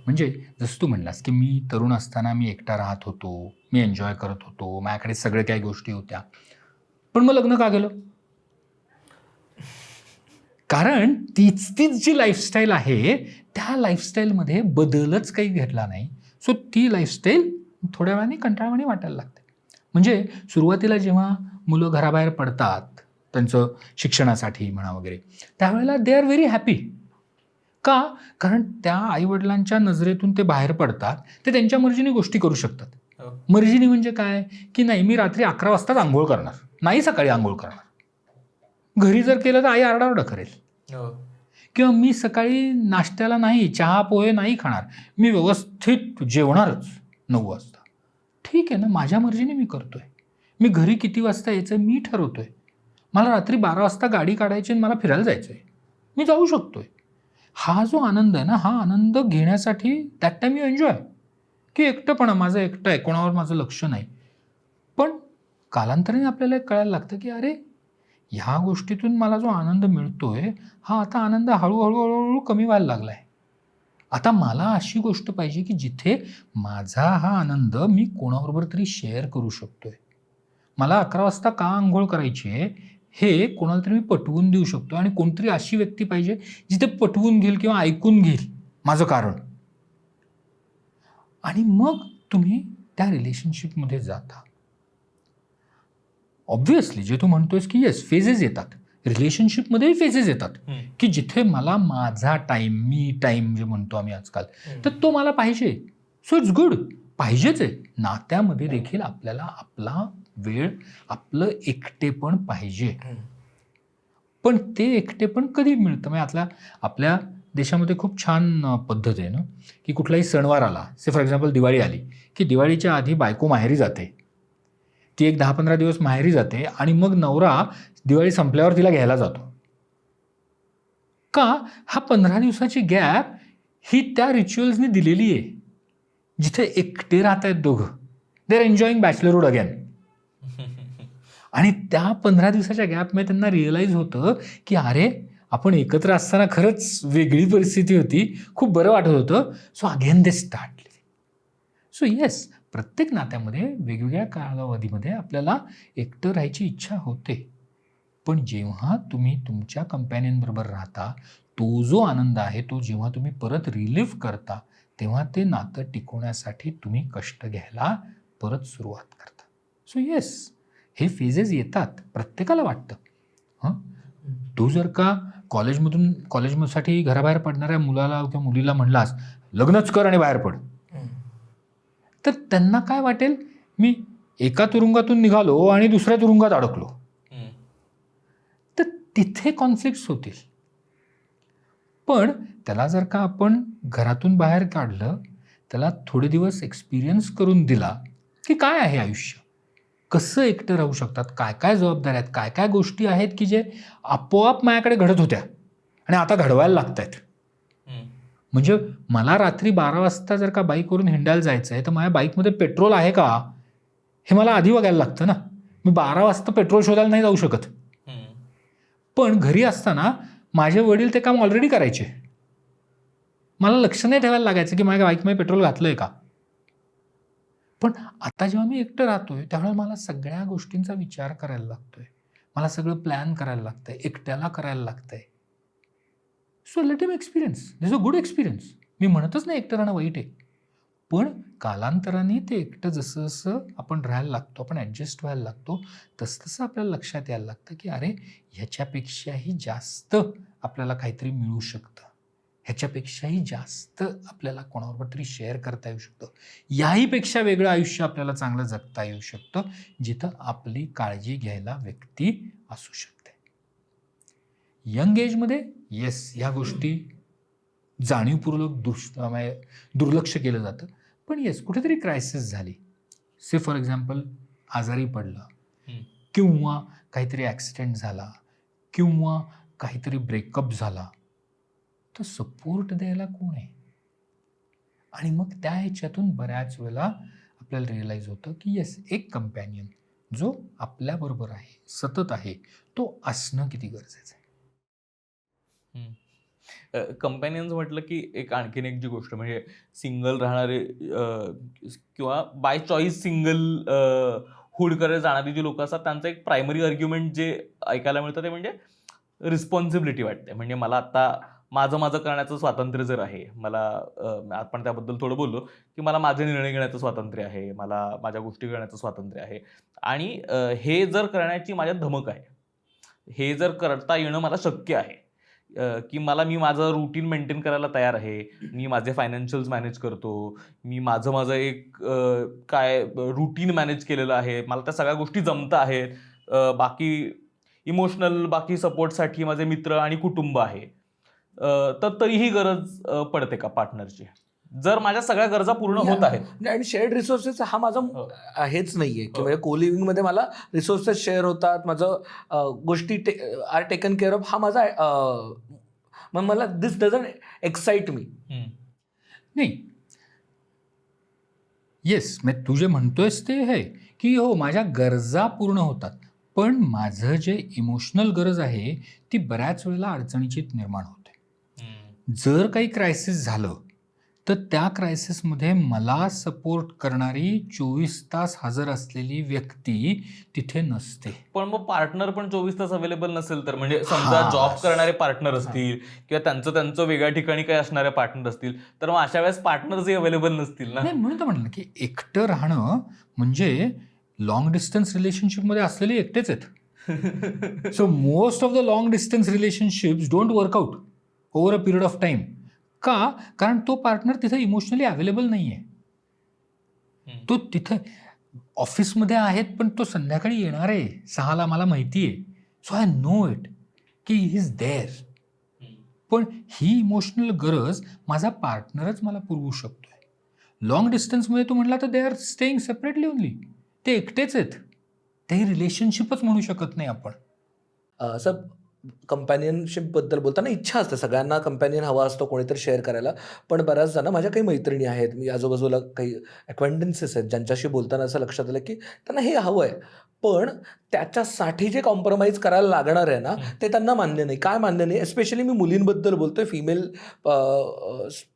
म्हणजे जसं तू म्हणलास की मी तरुण असताना मी एकटा राहत होतो, मी एन्जॉय करत होतो, माझ्याकडे सगळे काही गोष्टी होत्या, पण मग लग्न का केलं? कारण तीच जी लाईफस्टाईल आहे त्या लाईफस्टाईलमध्ये बदलच काही घडला नाही. सो ती लाईफस्टाईल थोड्या वेळाने कंटाळवाणी वाटायला लागते. म्हणजे सुरुवातीला जेव्हा मुलं घराबाहेर पडतात त्यांचं शिक्षणासाठी म्हणा वगैरे, त्यावेळेला दे आर व्हेरी हॅपी. का? कारण त्या आईवडिलांच्या नजरेतून ते बाहेर पडतात, ते त्यांच्या मर्जीने गोष्टी करू शकतात. मर्जीने म्हणजे काय की नाही मी रात्री 11 वाजताच आंघोळ करणार, नाही सकाळी आंघोळ करणार. घरी जर केलं तर आई आरडाओरडा करेल. किंवा मी सकाळी नाश्त्याला नाही, चहा पोहे नाही खाणार, मी व्यवस्थित जेवणारच 9 वाजता. ठीक आहे ना, माझ्या मर्जीने मी करतोय. मी घरी किती वाजता यायचं मी ठरवतोय. मला रात्री 12 वाजता गाडी काढायची आणि मला फिरायला जायचं आहे, मी जाऊ शकतोय. हा जो आनंद आहे ना, हा आनंद घेण्यासाठी दॅट टाईम यू एन्जॉय. की एकटंपणा, माझं एकटं आहे, कोणावर माझं लक्ष नाही. पण कालांतराने आपल्याला एक कळायला लागतं की अरे ह्या गोष्टीतून मला जो आनंद मिळतोय हा आता आनंद हळूहळू कमी व्हायला लागला आहे. आता मला अशी गोष्ट पाहिजे की जिथे माझा हा आनंद मी कोणाबरोबर तरी शेअर करू शकतोय. मला 11 वाजता का आंघोळ करायची आहे हे कोणाला तरी मी पटवून देऊ शकतो, आणि कोणतरी अशी व्यक्ती पाहिजे जिथे पटवून घेईल किंवा ऐकून घेईल माझं कारण. आणि मग तुम्ही त्या रिलेशनशिपमध्ये जाता. ऑब्व्हियसली जे तू म्हणतोयस की येस फेजेस येतात, रिलेशनशिपमध्येही फेजेस येतात की जिथे मला माझा टाईम, मी टाईम जे म्हणतो आम्ही आजकाल, तर तो मला पाहिजे. सो इट्स गुड, पाहिजेच आहे. नात्यामध्ये देखील आपल्याला आपला वेळ, आपलं एकटेपण पाहिजे. पण ते एकटेपण कधी मिळतं? म्हणजे आपल्या देशामध्ये खूप छान पद्धत आहे ना की कुठलाही सणवार आला, से फॉर एक्झाम्पल दिवाळी आली की दिवाळीच्या आधी बायको माहेरी जाते, ती एक 10-15 दिवस माहेरी जाते आणि मग नवरा दिवाळी संपल्यावर तिला घ्यायला जातो. का? हा 15 दिवसाची गॅप ही त्या रिच्युअल्सनी दिलेली आहे जिथे एकटे राहत आहेत दोघं. They are enjoying bachelorhood again. आणि त्या 15 दिवसाच्या गॅपमध्ये त्यांना रिअलाईज होतं की अरे आपण एकत्र असताना खरंच वेगळी परिस्थिती होती, खूप बरं वाटत होतं. So again they start. So yes, प्रत्येक नात्यामध्ये वेगवेगळ्या कालावधीमध्ये आपल्याला एकटं राहायची इच्छा होते. पण जेव्हा तुम्ही तुमच्या कंपॅनियनबरोबर राहता, तो जो आनंद आहे तो जेव्हा तुम्ही परत रिलीव्ह करता, तेव्हा ते नातं टिकवण्यासाठी तुम्ही कष्ट घ्यायला परत सुरुवात करता. सो येस, हे फेजेस येतात, प्रत्येकाला वाटतं. तू जर का कॉलेजसाठी घराबाहेर पडणाऱ्या मुलाला किंवा मुलीला म्हणलास लग्नच कर आणि बाहेर पड, तर त्यांना काय वाटेल, मी एका तुरुंगातून निघालो आणि दुसऱ्या तुरुंगात अडकलो. तर तिथे कॉन्फ्लिक्ट्स होतील. पण त्याला जर का आपण घरातून बाहेर काढलं, त्याला थोडे दिवस एक्सपिरियन्स करून दिला की काय आहे आयुष्य, कसं एकटं राहू शकतात, काय काय जबाबदाऱ्या आहेत, काय काय गोष्टी आहेत की जे आपोआप माझ्याकडे घडत होत्या आणि आता घडवायला लागत आहेत. म्हणजे मला रात्री 12 वाजता जर का बाईकवरून हिंडायला जायचं आहे तर माझ्या बाईकमध्ये पेट्रोल आहे का हे मला आधी बघायला लागतं ना. मी 12 वाजता पेट्रोल शोधायला नाही जाऊ शकत. पण घरी असताना माझे वडील ते काम ऑलरेडी करायचे, मला लक्ष नाही ठेवायला लागायचं की माझ्या बाईकमध्ये पेट्रोल घातलंय का. पण आता जेव्हा मी एकटं राहतोय त्यावेळेला मला सगळ्या गोष्टींचा विचार करायला लागतोय, मला सगळं प्लॅन करायला लागतंय, एकट्याला करायला लागतंय. So let him experience, this a good experience. मी म्हणतच नाही एकटं राहणं वाईट आहे, पण कालांतराने ते एकटं जसं जसं आपण राहायला लागतो, आपण ॲडजस्ट व्हायला लागतो, तसतसं आपल्याला लक्षात यायला लागतं की अरे ह्याच्यापेक्षाही जास्त आपल्याला काहीतरी मिळू शकतं, ह्याच्यापेक्षाही जास्त आपल्याला कोणाबरोबर तरी शेअर करता येऊ शकतं, याहीपेक्षा वेगळं आयुष्य आपल्याला चांगलं जगता येऊ शकतं जिथं आपली काळजी घ्यायला व्यक्ती असू शकते. यंग एजमध्ये येस, ह्या गोष्टी जाणीवपूर्वक दुर्लक्ष केलं जातं. पण येस, कुठेतरी क्रायसिस झाली, से फॉर एक्झाम्पल आजारी पडलं, किंवा काहीतरी ॲक्सिडेंट झाला, किंवा काहीतरी ब्रेकअप झाला, तर सपोर्ट द्यायला कोण आहे? आणि मग त्या ह्याच्यातून बऱ्याच वेळेला आपल्याला रिअलाईज होतं की येस, एक कंपॅनियन जो आपल्याबरोबर आहे, सतत आहे, तो असणं किती गरजेचं आहे. कंपॅनियन्स म्हटलं की आणखीन एक जी गोष्ट म्हणजे सिंगल राहणारे किंवा बाय चॉईस सिंगल हुड करत जाणारी जी लोक असतात त्यांचं एक प्रायमरी आर्ग्युमेंट जे ऐकायला मिळतं ते म्हणजे रिस्पॉन्सिबिलिटी वाटते. म्हणजे मला आता माझं करण्याचं स्वातंत्र्य जर आहे, मला आपण त्याबद्दल थोडं बोललो की मला माझे निर्णय घेण्याचं स्वातंत्र्य आहे, मला माझ्या गोष्टी करण्याचं स्वातंत्र्य आहे, आणि हे जर करण्याची माझ्यात धमक आहे, हे जर करता येणं मला शक्य आहे, की मी माझं रुटीन मेंटेन करायला तयार आहे, मी माझे फायनान्शियल्स मॅनेज करतो, मी माझं एक काय रुटीन मॅनेज केलेलं आहे, मला त्या सगळ्या गोष्टी जमत आहेत, बाकी इमोशनल बाकी सपोर्टसाठी माझे मित्र आणि कुटुंब आहे, तर तरीही गरज पडते का पार्टनरची जर माझ्या सगळ्या गरजा पूर्ण होत आहेत? आणि शेअर्ड रिसोर्सेस हा माझा हेच नाहीये की म्हणजे को लिव्हिंग मध्ये मला रिसोर्सेस शेअर होतात, माझं गोष्टी आर टेकन केअर ऑफ, हा माझा मग मला दिस डझंट एक्साइट मी. नाही, येस, मी तू जे म्हणतोयस ते आहे की हो माझ्या गरजा पूर्ण होतात, पण माझं जे इमोशनल गरज आहे ती बऱ्याच वेळेला अडचणीची निर्माण होते. जर काही क्रायसिस झालं तर त्या क्रायसिसमध्ये मला सपोर्ट करणारी 24 तास हजर असलेली व्यक्ती तिथे नसते. पण मग पार्टनर पण 24 तास अवेलेबल नसेल तर, म्हणजे समजा जॉब करणारे पार्टनर असतील किंवा त्यांचं वेगळ्या ठिकाणी काही असणारे पार्टनर असतील, तर मग अशा वेळेस पार्टनरही अवेलेबल नसतील ना. नाही, म्हणून तर म्हणलं की एकटं राहणं म्हणजे लॉंग डिस्टन्स रिलेशनशिपमध्ये असलेले एकटेच आहेत. So most of the long distance relationships don't workout over a period of time. का? कारण तो पार्टनर तिथं इमोशनली अवेलेबल नाही आहे. तो तिथं ऑफिसमध्ये आहेत पण तो संध्याकाळी येणार आहे 6ला, मला माहिती आहे. सो आय नो इट की ही इज देअर. पण ही इमोशनल गरज माझा पार्टनरच मला पुरवू शकतोय. लॉंग डिस्टन्समध्ये तू म्हटला तर they are staying separately only. ते एकटेच आहेत, ते रिलेशनशिपच म्हणू शकत नाही आपण. सर, कंपॅनियनशिपबद्दल बोलताना इच्छा असते सगळ्यांना, कंपॅनियन हवा असतो कोणीतरी शेअर करायला. पण बऱ्याच जण, माझ्या काही मैत्रिणी आहेत, मी आजूबाजूला काही अक्वेंटन्सेस आहेत ज्यांच्याशी बोलताना असं लक्षात आलं की त्यांना हे हवं आहे, पण त्याच्यासाठी जे कॉम्प्रोमाइज करायला लागणार आहे ना ते त्यांना मान्य नाही. काय मान्य नाही? एस्पेशली मी मुलींबद्दल बोलतोय,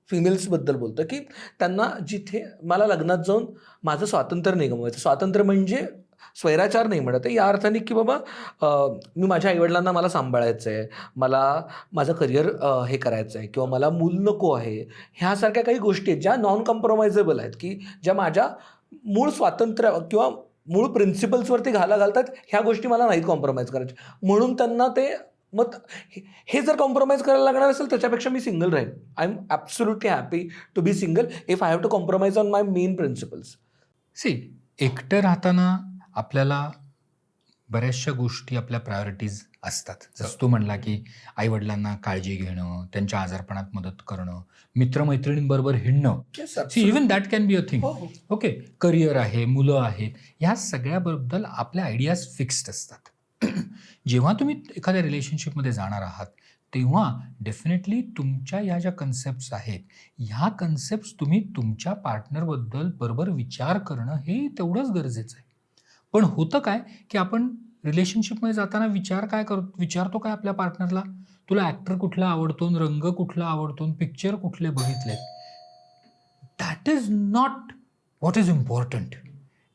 फिमेल्सबद्दल बोलतो की त्यांना जिथे मला लग्नात जाऊन माझं स्वातंत्र्य नाही गमवायचं. स्वातंत्र्य म्हणजे स्वैराचार नाही म्हणत आहे, या अर्थाने की बाबा मी माझ्या आईवडिलांना मला सांभाळायचं आहे, मला माझं करिअर हे करायचं आहे, किंवा मला मूल नको आहे, ह्यासारख्या काही गोष्टी आहेत ज्या नॉन कॉम्प्रोमाइजेबल आहेत, की ज्या माझ्या मूळ स्वातंत्र्य किंवा मूळ प्रिन्सिपल्सवरती घालतात. ह्या गोष्टी मला नाहीत कॉम्प्रोमाइज करायच्या. म्हणून त्यांना ते मग हे जर कॉम्प्रोमाइज करायला लागणार असेल त्याच्यापेक्षा मी सिंगल राहीन. I am absolutely happy to be single if I have to compromise on my main principles. एकटं राहताना आपल्याला बऱ्याचशा गोष्टी, आपल्या प्रायोरिटीज असतात. जसं तू म्हणला की आईवडिलांना काळजी घेणं, त्यांच्या आजारपणात मदत करणं, मित्रमैत्रिणींबरोबर हिंडणं, even that can be a thing. Okay, career आहे, मुलं आहेत, ह्या सगळ्याबद्दल आपल्या आयडियाज फिक्स्ड असतात. जेव्हा तुम्ही एखाद्या रिलेशनशिपमध्ये जाणार आहात तेव्हा डेफिनेटली तुमच्या ह्या ज्या कन्सेप्ट्स आहेत, ह्या कन्सेप्ट्स तुम्ही तुमच्या पार्टनरबद्दल बरोबर विचार करणं हे तेवढंच गरजेचं आहे. पण होतं काय की आपण रिलेशनशिपमध्ये जाताना विचारतो काय आपल्या पार्टनरला, तुला ॲक्टर कुठला आवडतो, रंग कुठला आवडतो, पिक्चर कुठले बघितले. That is not what is important.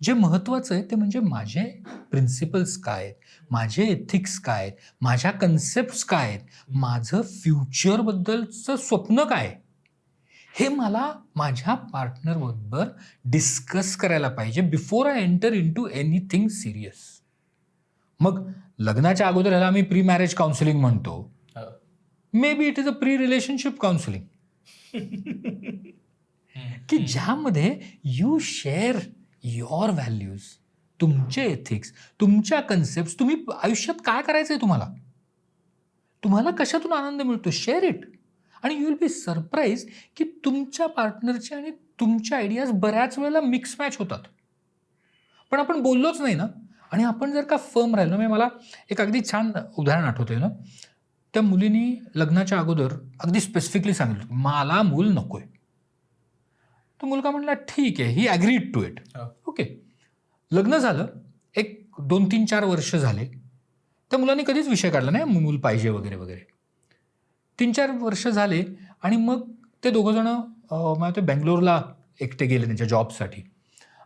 जे महत्त्वाचं आहे ते म्हणजे माझे प्रिन्सिपल्स काय आहेत, माझे एथिक्स काय आहेत, माझ्या कन्सेप्ट्स काय आहेत, माझं फ्युचरबद्दलचं स्वप्न काय. हे मला माझ्या पार्टनरबरोबर डिस्कस करायला पाहिजे before I enter into anything serious. मग लग्नाच्या अगोदर ह्याला आम्ही प्री मॅरेज काउन्सिलिंग म्हणतो. Maybe it is a pre relationship counselling, की ज्यामध्ये यू शेअर युअर व्हॅल्यूज, तुमचे एथिक्स, तुमच्या कन्सेप्ट, तुम्ही आयुष्यात काय करायचं आहे, तुम्हाला कशातून आनंद मिळतो, शेअर इट. आणि यू विल बी सरप्राईज की तुमच्या पार्टनरचे आणि तुमच्या आयडियाज बऱ्याच वेळेला मिक्स मॅच होतात, पण आपण बोललोच नाही ना. आणि आपण जर का फर्म राहिलो, म्हणजे मला एक अगदी छान उदाहरण आठवतंय ना. त्या मुलीने लग्नाच्या अगोदर अगदी स्पेसिफिकली सांगितलं मला मूल नकोय. तो मुलगा म्हणला ठीक आहे, ही ॲग्रीड टू इट. ओके, लग्न झालं, एक 2-3-4 वर्ष झाले, त्या मुलाने कधीच विषय काढला नाही मूल पाहिजे वगैरे वगैरे. 3-4 वर्ष झाले आणि मग ते दोघंजणं मला ते बेंगलोरला एकटे गेले त्यांच्या जॉबसाठी.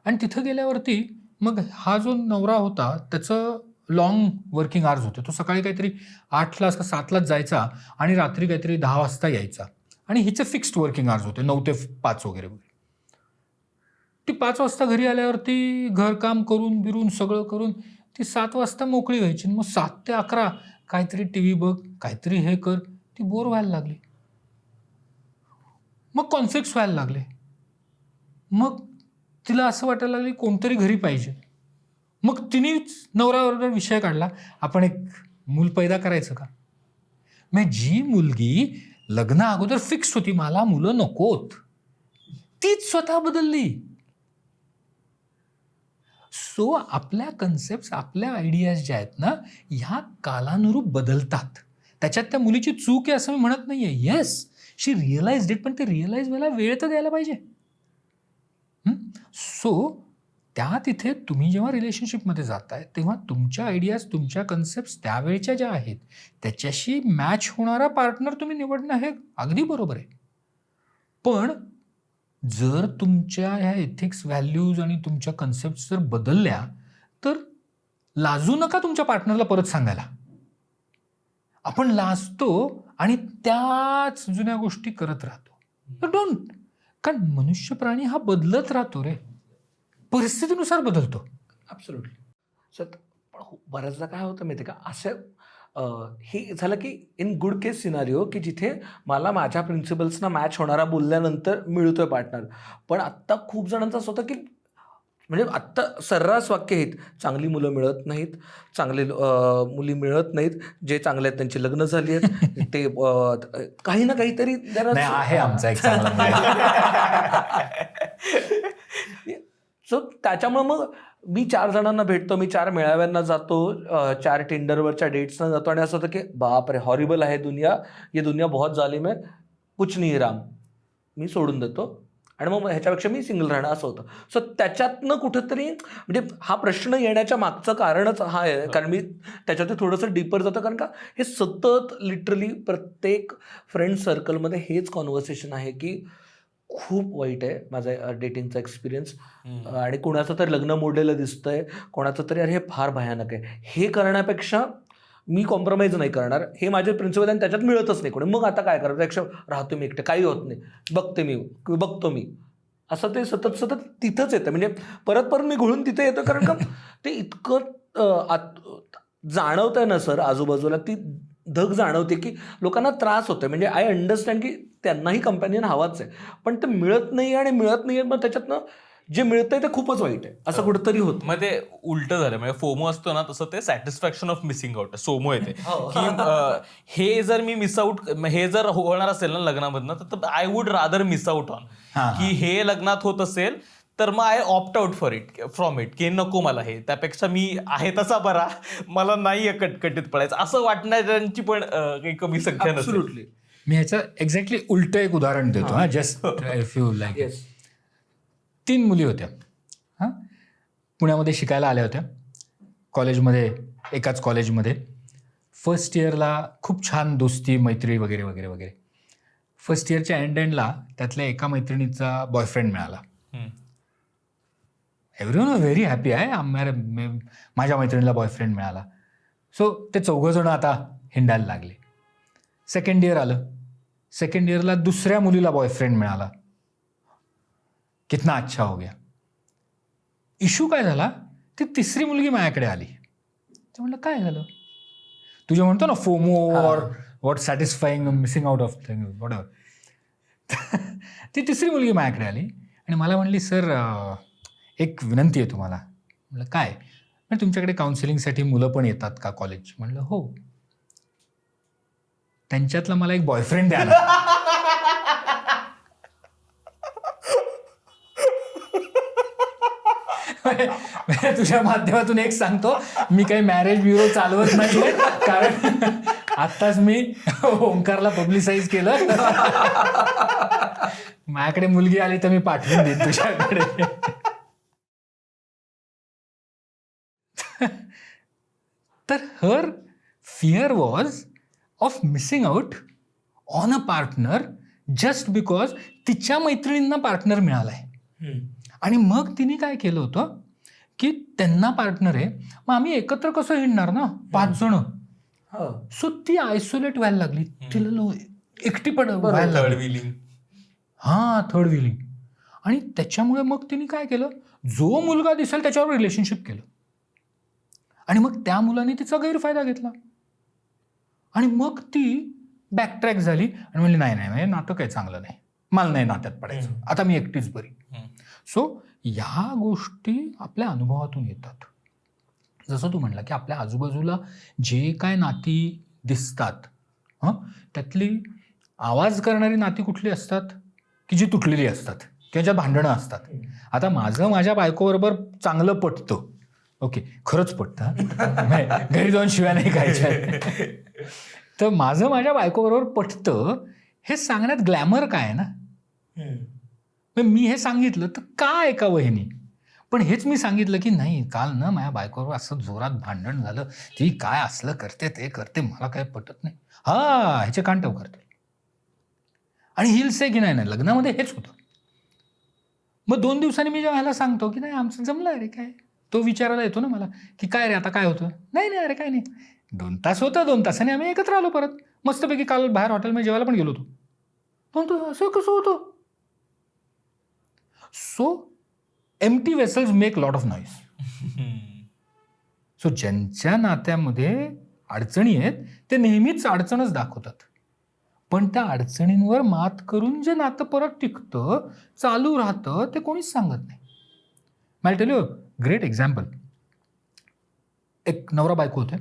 आणि तिथं गेल्यावरती मग हा जो नवरा होता त्याचं लॉंग वर्किंग आवर्स होते. तो सकाळी काहीतरी 8ला का 7लाच जायचा आणि रात्री काहीतरी 10 वाजता यायचा. आणि हिचे फिक्स्ड वर्किंग आवर्स होते 9 ते 5 वगैरे वगैरे. ती 5 वाजता घरी आल्यावरती घरकाम करून बिरून सगळं करून ती 7 वाजता मोकळी व्हायची. मग 7 ते 11 काहीतरी टी व्ही बघ, काहीतरी हे कर. ती बोर व्हायला लागली. मग कॉन्फ्लिक्ट्स व्हायला लागले. मग तिला असं वाटायला लागले कोणतरी घरी पाहिजे. मग तिनेच नवऱ्याबरोबर विषय काढला आपण एक मूल पैदा करायचं का. मग जी मुलगी लग्ना अगोदर फिक्स होती मला मुलं नकोत, तीच स्वतः बदलली. सो आपल्या कन्सेप्ट, आपल्या आयडियाज ज्या आहेत ना, ह्या कालानुरूप बदलतात. त्याच्यात त्या मुलीची चूक आहे असं मी म्हणत नाहीये. येस, शी रिअलाइज इट, पण ते रिअलाइज व्हायला वेळ तर द्यायला पाहिजे. सो त्या तिथे तुम्ही जेव्हा रिलेशनशिपमध्ये जाताय तेव्हा तुमच्या आयडियाज, तुमच्या कन्सेप्ट त्यावेळच्या ज्या आहेत त्याच्याशी मॅच होणारा पार्टनर तुम्ही निवडणं हे अगदी बरोबर आहे. पण जर तुमच्या ह्या एथिक्स, व्हॅल्यूज आणि तुमच्या कन्सेप्ट जर बदलल्या तर लाजू नका तुमच्या पार्टनरला परत सांगायला. आपण लाजतो आणि त्याच जुन्या गोष्टी करत राहतो. डोंट. कारण मनुष्य प्राणी हा बदलत राहतो रे, परिस्थितीनुसार बदलतो. ॲब्सोल्युटली. सो पण बऱ्याचदा काय होतं माहिती का, असं हे झालं की इन गुड केस सिनारिओ की जिथे मला माझ्या प्रिन्सिपल्सना मॅच होणारा बोलल्यानंतर मिळतोय पार्टनर. पण आत्ता खूप जणांचं असं होतं की म्हणजे आत्ता सर्रास वाक्य आहेत, चांगली मुलं मिळत नाहीत, चांगले मुली मिळत नाहीत, जे चांगले आहेत त्यांची लग्न झाली आहेत, ते काही ना काहीतरी आहे आमचा एक चांगला. सो त्याच्यामुळे मग मी 4 जणांना भेटतो, मी 4 मेळाव्यांना जातो, 4 टिंडरवरच्या डेट्सना जातो आणि असं होतं की बाप रे हॉरिबल आहे दुनिया, ये दुनिया बहुत जालिम है, कुछ नहीं राम, मी सोडून देतो आणि मग ह्याच्यापेक्षा मी सिंगल राहणं असं होतं. सो त्याच्यातनं कुठंतरी म्हणजे हा प्रश्न येण्याच्या मागचं कारणच हा आहे, कारण मी त्याच्यात थोडंसं डीपर जातं. कारण का हे सतत लिटरली प्रत्येक फ्रेंड सर्कलमध्ये हेच कॉन्व्हर्सेशन आहे की खूप वाईट आहे माझा डेटिंगचा एक्सपिरियन्स, आणि कोणाचं तरी लग्न मोडलेलं दिसतंय, कोणाचं तरी अरे हे फार भयानक आहे. हे करण्यापेक्षा मी कॉम्प्रोमाइज नाही करणार, हे माझे प्रिन्सिपल आणि त्याच्यात मिळतच नाही कोणी, मग आता काय करायचं, त्यापेक्षा राहतो मी एकटे, काही होत नाही, बघतो मी असं ते सतत तिथंच येतं. म्हणजे परत मी घुळून तिथे येतो. कारण का ते इतकं जाणवत आहे ना सर आजूबाजूला, ती धग जाणवते की लोकांना त्रास होतोय. म्हणजे आय अंडरस्टँड की त्यांनाही कंपॅनियन हवाच आहे, पण ते मिळत नाही आणि मिळत नाही, मग त्याच्यातनं जे मिळतंय ते खूपच वाईट आहे असं कुठंतरी होतं. मग ते उलट झालं. म्हणजे फोमो असतो ना तसं ते सॅटिस्फॅक्शन ऑफ मिसिंग आउट, सोमो येते की हे जर मी मिस आउट, हे जर होणार असेल ना लग्नामधनं तर I would rather miss out on, की हे लग्नात होत असेल तर मग I opt out from it, की नको मला हे, त्यापेक्षा मी आहे तसा बरा, मला नाही कटकटीत पडायचं असं वाटणाऱ्यांची पण काही कमी संख्या नसेल. मी ह्याचं एक्झॅक्टली उलट एक उदाहरण देतो. हा, जस्ट इफ यू लाईक. 3 मुली होत्या, हां, पुण्यामध्ये शिकायला आल्या होत्या कॉलेजमध्ये, एकाच कॉलेजमध्ये. फर्स्ट इयरला खूप छान दोस्ती, मैत्री वगैरे वगैरे वगैरे. फर्स्ट इयरच्या एंडला त्यातल्या एका मैत्रिणीचा बॉयफ्रेंड मिळाला. एव्हरीवन वॉज व्हेरी हॅपी आहे, माझ्या मैत्रिणीला बॉयफ्रेंड मिळाला. सो ते 4 जण आता हिंडायला लागले. सेकंड इयर आलं, सेकंड इयरला दुसऱ्या मुलीला बॉयफ्रेंड मिळाला. कितना अच्छा हो गया. इश्यू काय झाला, ती तिसरी मुलगी माझ्याकडे आली. ते म्हणलं काय झालं, तुझे म्हणतो ना फोमो और what satisfying missing out of thing what ever. ती तिसरी मुलगी माझ्याकडे आली आणि मला म्हणली, सर एक विनंती आहे तुम्हाला. म्हणलं काय. म्हणजे तुमच्याकडे काउन्सिलिंगसाठी मुलं पण येतात का कॉलेज. म्हणलं हो. त्यांच्यातला मला एक बॉयफ्रेंड द्या ना. तुझ्या माध्यमातून एक सांगतो, मी काही मॅरेज ब्युरो चालवत नाहीये, कारण आत्ताच मी ओंकारला पब्लिसाइज केलं. माझ्याकडे मुलगी आली तर मी पाठवून देईन तुझ्याकडे. तर her fear was of missing out on a partner just because तिच्या मैत्रिणींना पार्टनर मिळालाय. आणि मग तिने काय केलं होतं की त्यांना पार्टनर आहे, मग आम्ही एकत्र कसं हिंडणार ना 5 जण. सो ती आयसोलेट व्हायला लागली, तिला एकटी व्हायला लागली. हां, थर्ड व्हिलिंग. आणि त्याच्यामुळे मग तिने काय केलं, जो मुलगा दिसेल त्याच्यावर रिलेशनशिप केलं. आणि मग त्या मुलाने तिचा गैरफायदा घेतला. आणि मग ती बॅकट्रॅक झाली आणि म्हणली नाही नाही नातं काही चांगलं नाही, मला नाही नात्यात पडायचं, आता मी एकटीच बरी. सो ह्या गोष्टी आपल्या अनुभवातून येतात. जसं तू म्हणला की आपल्या आजूबाजूला जे काय नाती दिसतात, त्यातली आवाज करणारी नाती कुठली असतात की जी तुटलेली असतात किंवा ज्या भांडणं असतात. आता माझं माझ्या बायकोबरोबर चांगलं पटतं, ओके, खरंच पटतं, घरी जाऊन शिव्या नाही खायच्या. तर माझं माझ्या बायकोबरोबर पटतं हे सांगण्यात ग्लॅमर काय आहे ना. मी हे सांगितलं तर काय एका वहिनी, पण हेच मी सांगितलं की नाही काल ना माझ्या बायकोबरोबर असं जोरात भांडण झालं, ती काय असलं करते ते करते, मला काय पटत नाही, ह्याचे कांटव करते. आणि हिल से की नाही लग्नामध्ये हेच होतं. मग 2 दिवसांनी मी जेव्हा ह्याला सांगतो की नाही आमचं जमलं रे काय, तो विचारायला येतो ना मला की काय रे आता काय होतं. नाही अरे काय नाही, 2 तास होतं, 2 तासाने आम्ही एकत्र आलो परत मस्तपैकी. काल बाहेर हॉटेलमध्ये जेवायला पण गेलो होतो. तो असं कसं होतं. So empty vessels make lot of noise. So ज्यांच्या नात्यामध्ये अडचणी आहेत ते नेहमीच अडचणच दाखवतात, पण त्या अडचणींवर मात करून जे नातं परत टिकतं, चालू राहतं, ते कोणीच सांगत नाही. मला टेल यू ग्रेट एक्झाम्पल. एक नवरा बायको होते,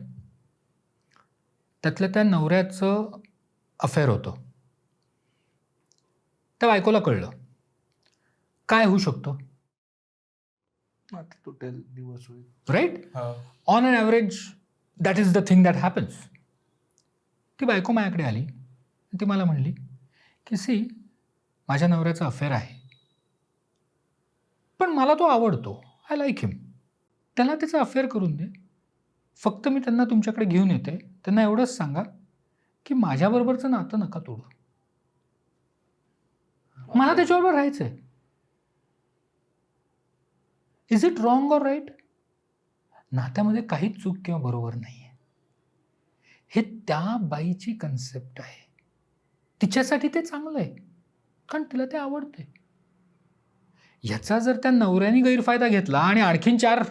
त्यातल्या त्या नवऱ्याचं अफेअर होतं. त्या बायकोला कळलं. काय होऊ शकतं, right? On an average that is the thing that happens. ती बायको माझ्याकडे आली, ती मला म्हणली की सी माझ्या नवऱ्याचा अफेअर आहे, पण मला तो आवडतो, आय लाईक हिम, त्याला त्याचं अफेअर करून दे, फक्त मी त्यांना तुमच्याकडे घेऊन येते, त्यांना एवढंच सांगा की माझ्याबरोबरचं नातं नका तोडू, मला त्याच्याबरोबर राहायचं आहे. Is it wrong or right? नात्यामध्ये काहीच चूक किंवा बरोबर नाही आहे. हे त्या बाईची कन्सेप्ट आहे. तिच्यासाठी ते चांगलं आहे कारण तिला ते आवडते. ह्याचा जर त्या नवऱ्याने गैरफायदा घेतला आणि आणखीन 4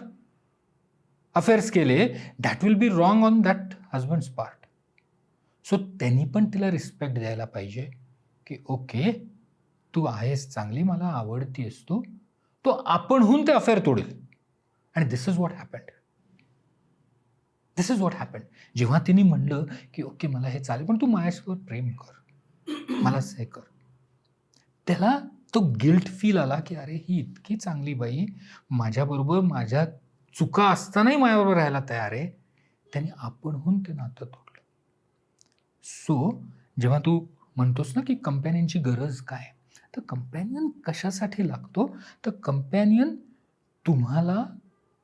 अफेअर्स केले, that will be wrong on that husband's part. So त्यांनी पण तिला रिस्पेक्ट द्यायला पाहिजे की ओके तू आहेस चांगली, मला आवडतीयस तू, तो आपणहून ते अफेअर तोडेल. आणि this is what happened. This is what happened. जेव्हा तिने म्हणलं की ओके मला हे चालेल, पण तू माझ्यासोबत प्रेम कर, मला हे कर, त्याला तो गिल्ट फील आला की अरे ही इतकी चांगली बाई माझ्याबरोबर माझ्या चुका असतानाही माझ्याबरोबर राहायला तयार आहे, त्याने आपणहून ते नातं तोडलं. सो जेव्हा तू म्हणतोस ना की कंपॅनियनची गरज काय, तर कंपॅनियन कशासाठी लागतो, तर कंपॅनियन तुम्हाला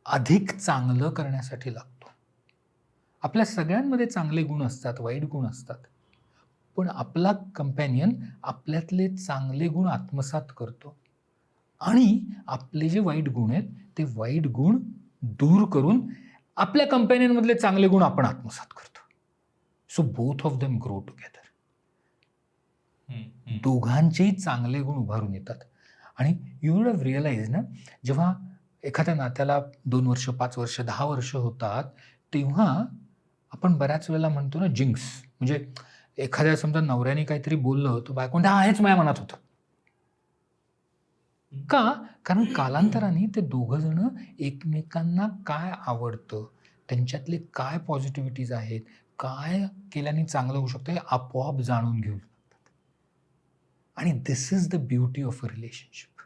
अधिक चांगलं करण्यासाठी लागतो. आपल्या सगळ्यांमध्ये चांगले गुण असतात, वाईट गुण असतात, पण आपला कंपॅनियन आपल्यातले चांगले गुण आत्मसात करतो आणि आपले जे वाईट गुण आहेत ते वाईट गुण दूर करून आपल्या कंपॅनियनमधले चांगले गुण आपण आत्मसात करतो. So both of them grow together. दोघांचेही चांगले गुण उभारून येतात. आणि यू वुड हॅव रिअलाइज ना, जेव्हा एखाद्या नात्याला 2 वर्ष, 5 वर्ष, 10 वर्ष होतात, तेव्हा आपण बऱ्याच वेळेला म्हणतो ना जिंक्स, म्हणजे एखाद्या समजा नवऱ्याने काहीतरी बोललं तर बायको म्हणते, हेच माझ्या मनात होतं. का? कारण कालांतराने ते दोघं जण एकमेकांना काय आवडतं, त्यांच्यातले काय पॉझिटिव्हिटीज आहेत, काय केल्याने चांगलं होऊ शकतं हे आपोआप जाणून घेऊ शकतात. आणि this is the beauty of a relationship.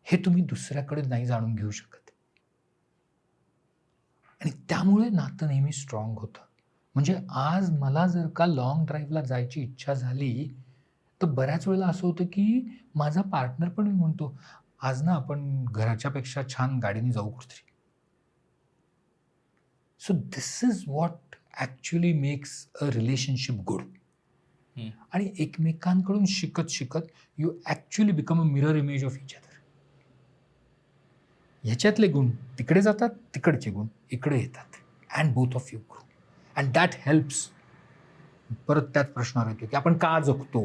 हे तुम्ही दुसऱ्याकडे नाही जाणून घेऊ शकत. आणि त्यामुळे नातं नेहमी स्ट्रॉंग होतं. म्हणजे आज मला जर का लॉंग ड्राईव्हला जायची इच्छा झाली तर बऱ्याच वेळेला असं होतं की माझा पार्टनर पण मी म्हणतो, आज ना आपण घराच्यापेक्षा छान गाडीने जाऊ कुठेतरी. So this is what actually makes a relationship good. आणि एकमेकांकडून शिकत शिकत you actually become a mirror image of each other. ह्याच्यातले गुण तिकडे जातात, तिकडचे गुण इकडे येतात, and both of you grow, and that helps. परत त्याच प्रश्नावर येतो की आपण का जगतो,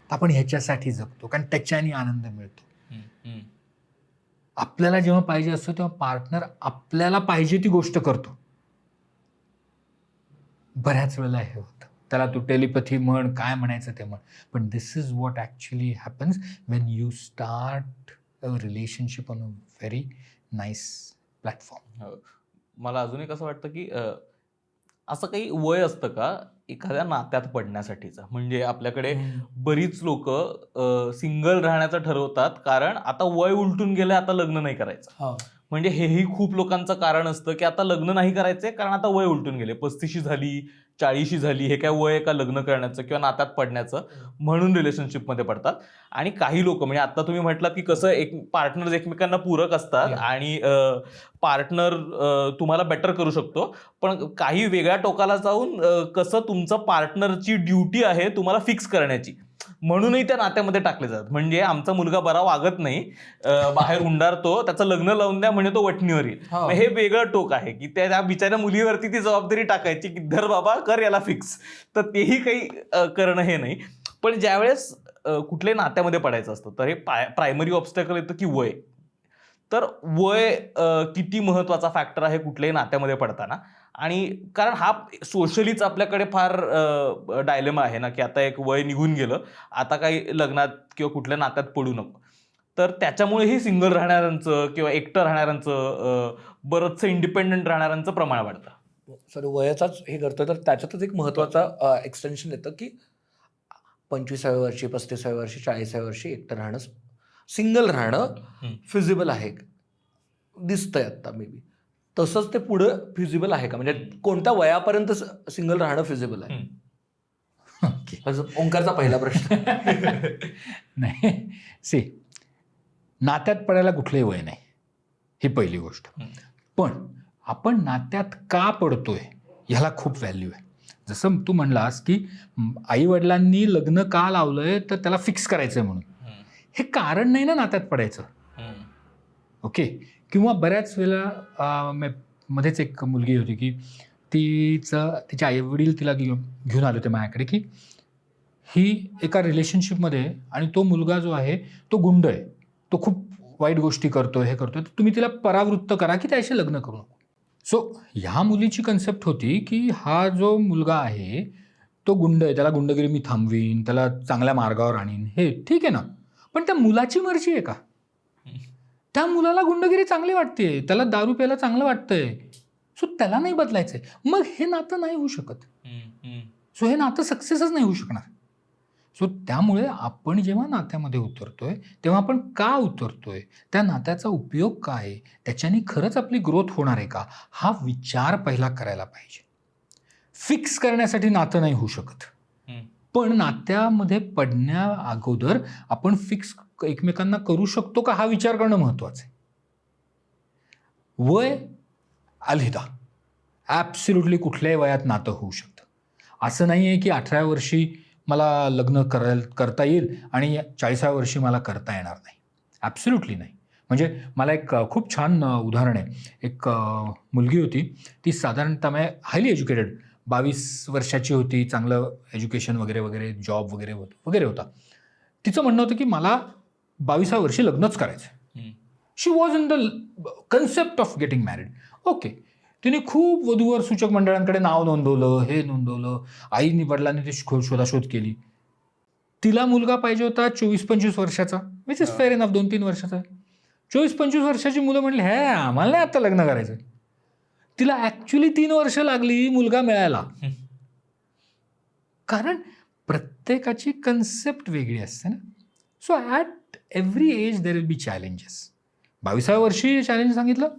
आपण ह्याच्यासाठी जगतो कारण त्याच्याने आनंद मिळतो. आपल्याला जेव्हा पाहिजे असतो तेव्हा पार्टनर आपल्याला पाहिजे ती गोष्ट करतो. बऱ्याच वेळेला हे होतं, त्याला तू टेलिपॅथी म्हण, काय म्हणायचं ते म्हण, पण this is what actually happens when you start a relationship on a very nice platform. मला अजूनही कसं वाटतं की असं काही वय असतं का एखाद्या नात्यात पडण्यासाठीचं? म्हणजे आपल्याकडे बरीच लोक सिंगल राहण्याचं ठरवतात कारण आता वय उलटून गेलं, आता लग्न नाही करायचं. म्हणजे हेही खूप लोकांचं कारण असतं की आता लग्न नाही करायचंय कारण आता वय उलटून गेले, 35 झाली, 40 झाली, हे काय वय आहे का लग्न करण्याचं किंवा नात्यात पडण्याचं, म्हणून रिलेशनशिपमध्ये पडतात. आणि काही लोक, म्हणजे आता तुम्ही म्हटलात की कसं एक पार्टनर एकमेकांना पूरक असतात आणि पार्टनर तुम्हाला बेटर करू शकतो, पण काही वेगळ्या टोकाला जाऊन कसं तुमचं पार्टनरची ड्युटी आहे तुम्हाला फिक्स करण्याची, म्हणूनही त्या नात्यामध्ये टाकले जातात. म्हणजे आमचा मुलगा बरा वागत नाही, बाहेर हुंडारतो, त्याचं लग्न लावून द्या म्हणजे तो वठणीवर येईल. हे वेगळं टोक आहे की त्या बिचाऱ्या मुलीवरती ती जबाबदारी टाकायची की धर बाबा कर याला फिक्स. तर तेही काही करणं हे नाही. पण ज्यावेळेस कुठल्याही नात्यामध्ये पडायचं असतं तर हे प्रायमरी ऑब्स्टॅकल येतं की वय. तर वय किती महत्वाचा फॅक्टर आहे कुठल्याही नात्यामध्ये पडताना. आणि कारण हा सोशलीच आपल्याकडे फार डायलेमा आहे ना की आता एक वय निघून गेलं, आता काही लग्नात किंवा कुठल्या नात्यात पडू नको. तर त्याच्यामुळेही सिंगल राहणाऱ्यांचं किंवा एकटं राहणाऱ्यांचं बरंचसं इंडिपेंडंट राहणाऱ्यांचं प्रमाण वाढतं. सर वयाचाच हे करतो तर त्याच्यातच एक महत्त्वाचा एक्सटेन्शन येतं की 25व्या वर्षी, 35व्या वर्षी, 40व्या वर्षी एकटं राहणं, सिंगल राहणं फिजिबल आहे, दिसतंय आत्ता मे बी. तसंच ते पुढं फिजिबल आहे का? म्हणजे कोणत्या वयापर्यंत सिंगल राहणं फिजिबल आहे? ओंकारचा पहिला प्रश्न. नाही, सी, नात्यात पडायला कुठलंही वय नाही, ही पहिली गोष्ट. पण आपण नात्यात का पडतोय ह्याला खूप व्हॅल्यू आहे. जसं तू म्हणलास की आई वडिलांनी लग्न का लावलंय तर त्याला फिक्स करायचंय म्हणून, हे कारण नाही ना नात्यात पडायचं. ओके. किंवा बऱ्याच वेळेला मध्येच एक मुलगी होती की तिचे आईवडील तिला घेऊन आले होते माझ्याकडे की ही एका रिलेशनशिपमध्ये आणि तो मुलगा जो आहे तो गुंड आहे, तो खूप वाईट गोष्टी करतोय, हे करतोय, तर तुम्ही तिला परावृत्त करा की त्याशी लग्न करू नको. सो ह्या मुलीची कन्सेप्ट होती की हा जो मुलगा आहे तो गुंड आहे, त्याला गुंडगिरी मी थांबवीन, त्याला चांगल्या मार्गावर आणीन, हे ठीक आहे ना. पण त्या मुलाची मर्जी आहे का? त्या मुलाला गुंडगिरी चांगली वाटते, त्याला दारू प्यायला चांगलं वाटतंय, सो त्याला नाही बदलायचंय. मग हे नातं नाही होऊ शकत. सो हे नातं सक्सेसच नाही होऊ शकणार. सो त्यामुळे आपण जेव्हा नात्यामध्ये उतरतोय तेव्हा आपण का उतरतोय, त्या नात्याचा उपयोग काय आहे, त्याच्याने खरंच आपली ग्रोथ होणार आहे का, हा विचार पहिला करायला पाहिजे. फिक्स करण्यासाठी नातं नाही होऊ शकत, पण नात्यामध्ये पडण्या अगोदर आपण फिक्स एकमेकांना करू शकतो का हा विचार करणं महत्वाचं आहे. वय अलहिदा, ॲब्सोल्युटली कुठल्याही वयात नातं होऊ शकतं. असं नाही आहे की 18व्या वर्षी मला लग्न करता येईल आणि 40व्या वर्षी मला करता येणार नाही. ॲब्सोल्युटली नाही. म्हणजे मला एक खूप छान उदाहरण आहे. एक मुलगी होती, ती साधारणतः हायली एज्युकेटेड, 22 वर्षाची होती, चांगलं एज्युकेशन वगैरे वगैरे, जॉब वगैरे वगैरे होता. तिचं म्हणणं होतं की मला 22व्या वर्षी लग्नच करायचं. She was in the concept of getting married. Okay, तिने खूप वधूवर सूचक मंडळांकडे नाव नोंदवलं, हे नोंदवलं, आईनी वडिलांनी ती शोधाशोध केली. तिला मुलगा पाहिजे होता 24-25 वर्षाचा, विच इज फेअर इनफ, 2-3 वर्षाचा. 24-25 वर्षाची मुलं म्हणली हे आम्हाला नाही आता लग्न करायचं. तिला ॲक्च्युली 3 वर्ष लागली मुलगा मिळायला. कारण प्रत्येकाची कन्सेप्ट वेगळी असते ना. So at every age there will be challenges. 22व्या वर्षी चॅलेंज सांगितलं,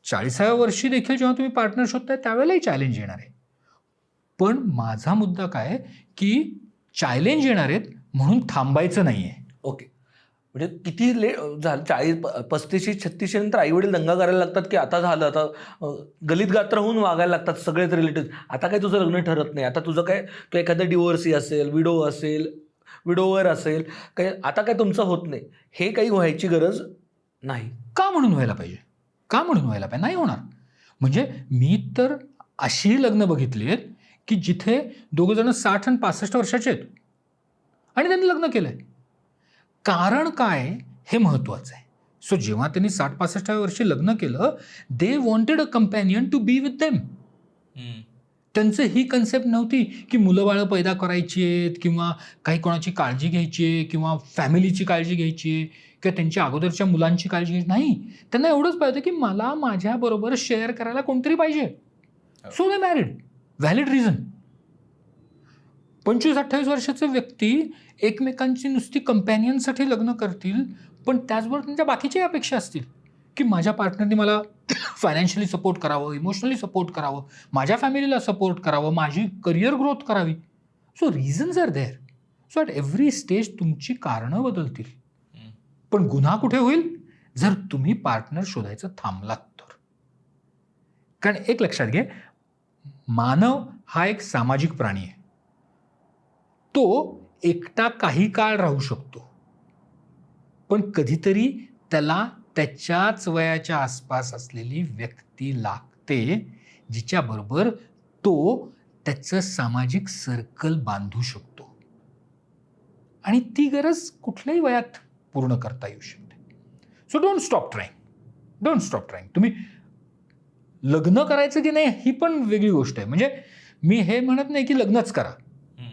40व्या वर्षी देखील जेव्हा तुम्ही पार्टनर शोधताय त्यावेळेलाही चॅलेंज येणार आहे. पण माझा मुद्दा काय की चॅलेंज येणार आहेत म्हणून थांबायचं नाही आहे. ओके, म्हणजे किती लेट झालं, 40-35-36 नंतर आईवडील दंगा करायला लागतात की आता झालं, आता गलित गात्र होऊन वागायला लागतात सगळेच रिलेटिव्ह. आता काय तुझं लग्न ठरत नाही, आता तुझं काय, तू एखादं डिवोर्सी असेल, विडोवर असेल, काय आता काय तुमचं होत नाही, हे काही व्हायची गरज नाही. का म्हणून व्हायला पाहिजे? का म्हणून व्हायला पाहिजे? नाही होणार. म्हणजे मी तर अशी लग्न बघितली आहेत की जिथे दोघंजणं 60 आणि 65 वर्षाचे आहेत आणि त्यांनी लग्न केलं आहे. कारण काय हे महत्त्वाचं आहे. सो जेव्हा त्यांनी 60-65 वर्षी लग्न केलं, they wanted a companion to be with them. त्यांचं ही कन्सेप्ट नव्हती की मुलं बाळं पैदा करायची आहेत किंवा काही कोणाची काळजी घ्यायची आहे किंवा फॅमिलीची काळजी घ्यायची आहे किंवा त्यांच्या अगोदरच्या मुलांची काळजी घ्यायची. नाही, त्यांना एवढंच पाहिजे की मला माझ्याबरोबर शेअर करायला कोणतरी पाहिजे. सो दे मॅरिड. Valid reason. 25-28 वर्षाचे व्यक्ती एकमेकांची नुसती कंपॅनियनसाठी लग्न करतील, पण त्याचबरोबर त्यांच्या बाकीच्याही अपेक्षा असतील की माझ्या पार्टनरनी मला फायनान्शियली सपोर्ट करावं, इमोशनली सपोर्ट करावं, माझ्या फॅमिलीला सपोर्ट करावं, माझी करिअर ग्रोथ करावी. So reasons are there. So at every stage तुमची कारणं बदलतील. पण गुन्हा कुठे होईल? जर तुम्ही पार्टनर शोधायचं थांबलात तर. कारण एक लक्षात घे, मानव हा एक सामाजिक प्राणी आहे. तो एकटा काही काळ राहू शकतो, पण कधीतरी त्याला त्याच्याच वयाच्या आसपास असलेली व्यक्ती लागते जिच्याबरोबर तो त्याचं सामाजिक सर्कल बांधू शकतो. आणि ती गरज कुठल्याही वयात पूर्ण करता येऊ शकते. So don't stop trying. तुम्ही लग्न करायचं की नाही ही पण वेगळी गोष्ट आहे. म्हणजे मी हे म्हणत नाही की लग्नच करा.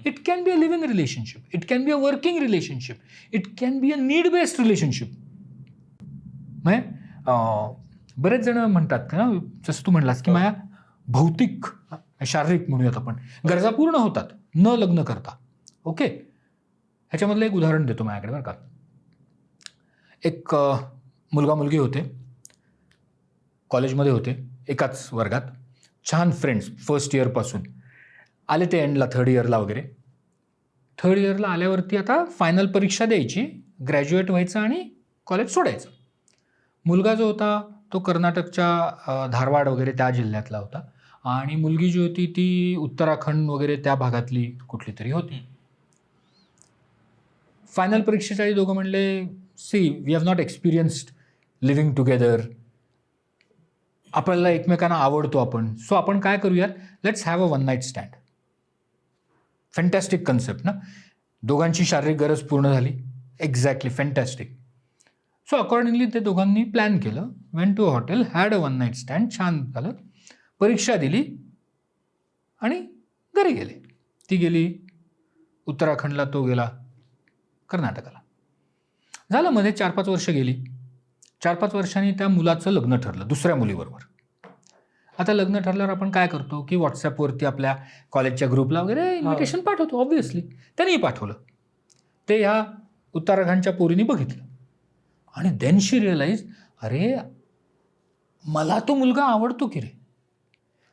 It can be a living relationship, it can be a working relationship, it can be a need based relationship. म्हणजे बरेच जण म्हणतात ना, जसं तू म्हणलास की माझ्या भौतिक शारीरिक म्हणूयात आपण गरजा पूर्ण होतात न लग्न करता. ओके, ह्याच्यामधलं एक उदाहरण देतो माझ्याकडे बरं का. एक मुलगा मुलगी होते, कॉलेजमध्ये होते, एकाच वर्गात, छान फ्रेंड्स फर्स्ट इयरपासून. आले ते एंडला, थर्ड इयरला वगैरे. थर्ड इयरला आल्यावरती आता फायनल परीक्षा द्यायची, ग्रॅज्युएट व्हायचं आणि कॉलेज सोडायचं. मुलगा जो होता तो कर्नाटकच्या धारवाड वगैरे त्या जिल्ह्यातला होता आणि मुलगी जी होती ती उत्तराखंड वगैरे त्या भागातली कुठली तरी होती. फायनल परीक्षेच्या आधी दोघं म्हणले, see we have not experienced living together, आपल्याला एकमेकांना आवडतो आपण, सो आपण काय करूयात, let's have a one night stand. Fantastic concept ना. दोघांची शारीरिक गरज पूर्ण झाली. Exactly, fantastic. सो अकॉर्डिंगली ते दोघांनी प्लॅन केलं, went to hotel, had a one night stand, छान झालं, परीक्षा दिली आणि घरी गेले. ती गेली उत्तराखंडला, तो गेला कर्नाटकाला. झालं, मध्ये 4-5 वर्ष गेली. 4-5 वर्षांनी त्या मुलाचं लग्न ठरलं दुसऱ्या मुलीबरोबर. आता लग्न ठरल्यावर आपण काय करतो की व्हॉट्सॲपवरती आपल्या कॉलेजच्या ग्रुपला वगैरे इन्व्हिटेशन पाठवतो. ऑब्व्हियसली त्यांनीही पाठवलं. ते ह्या उत्तराखंडच्या पोरीने बघितलं आणि देन शी रिअलाइज, अरे मला तो मुलगा आवडतो की रे.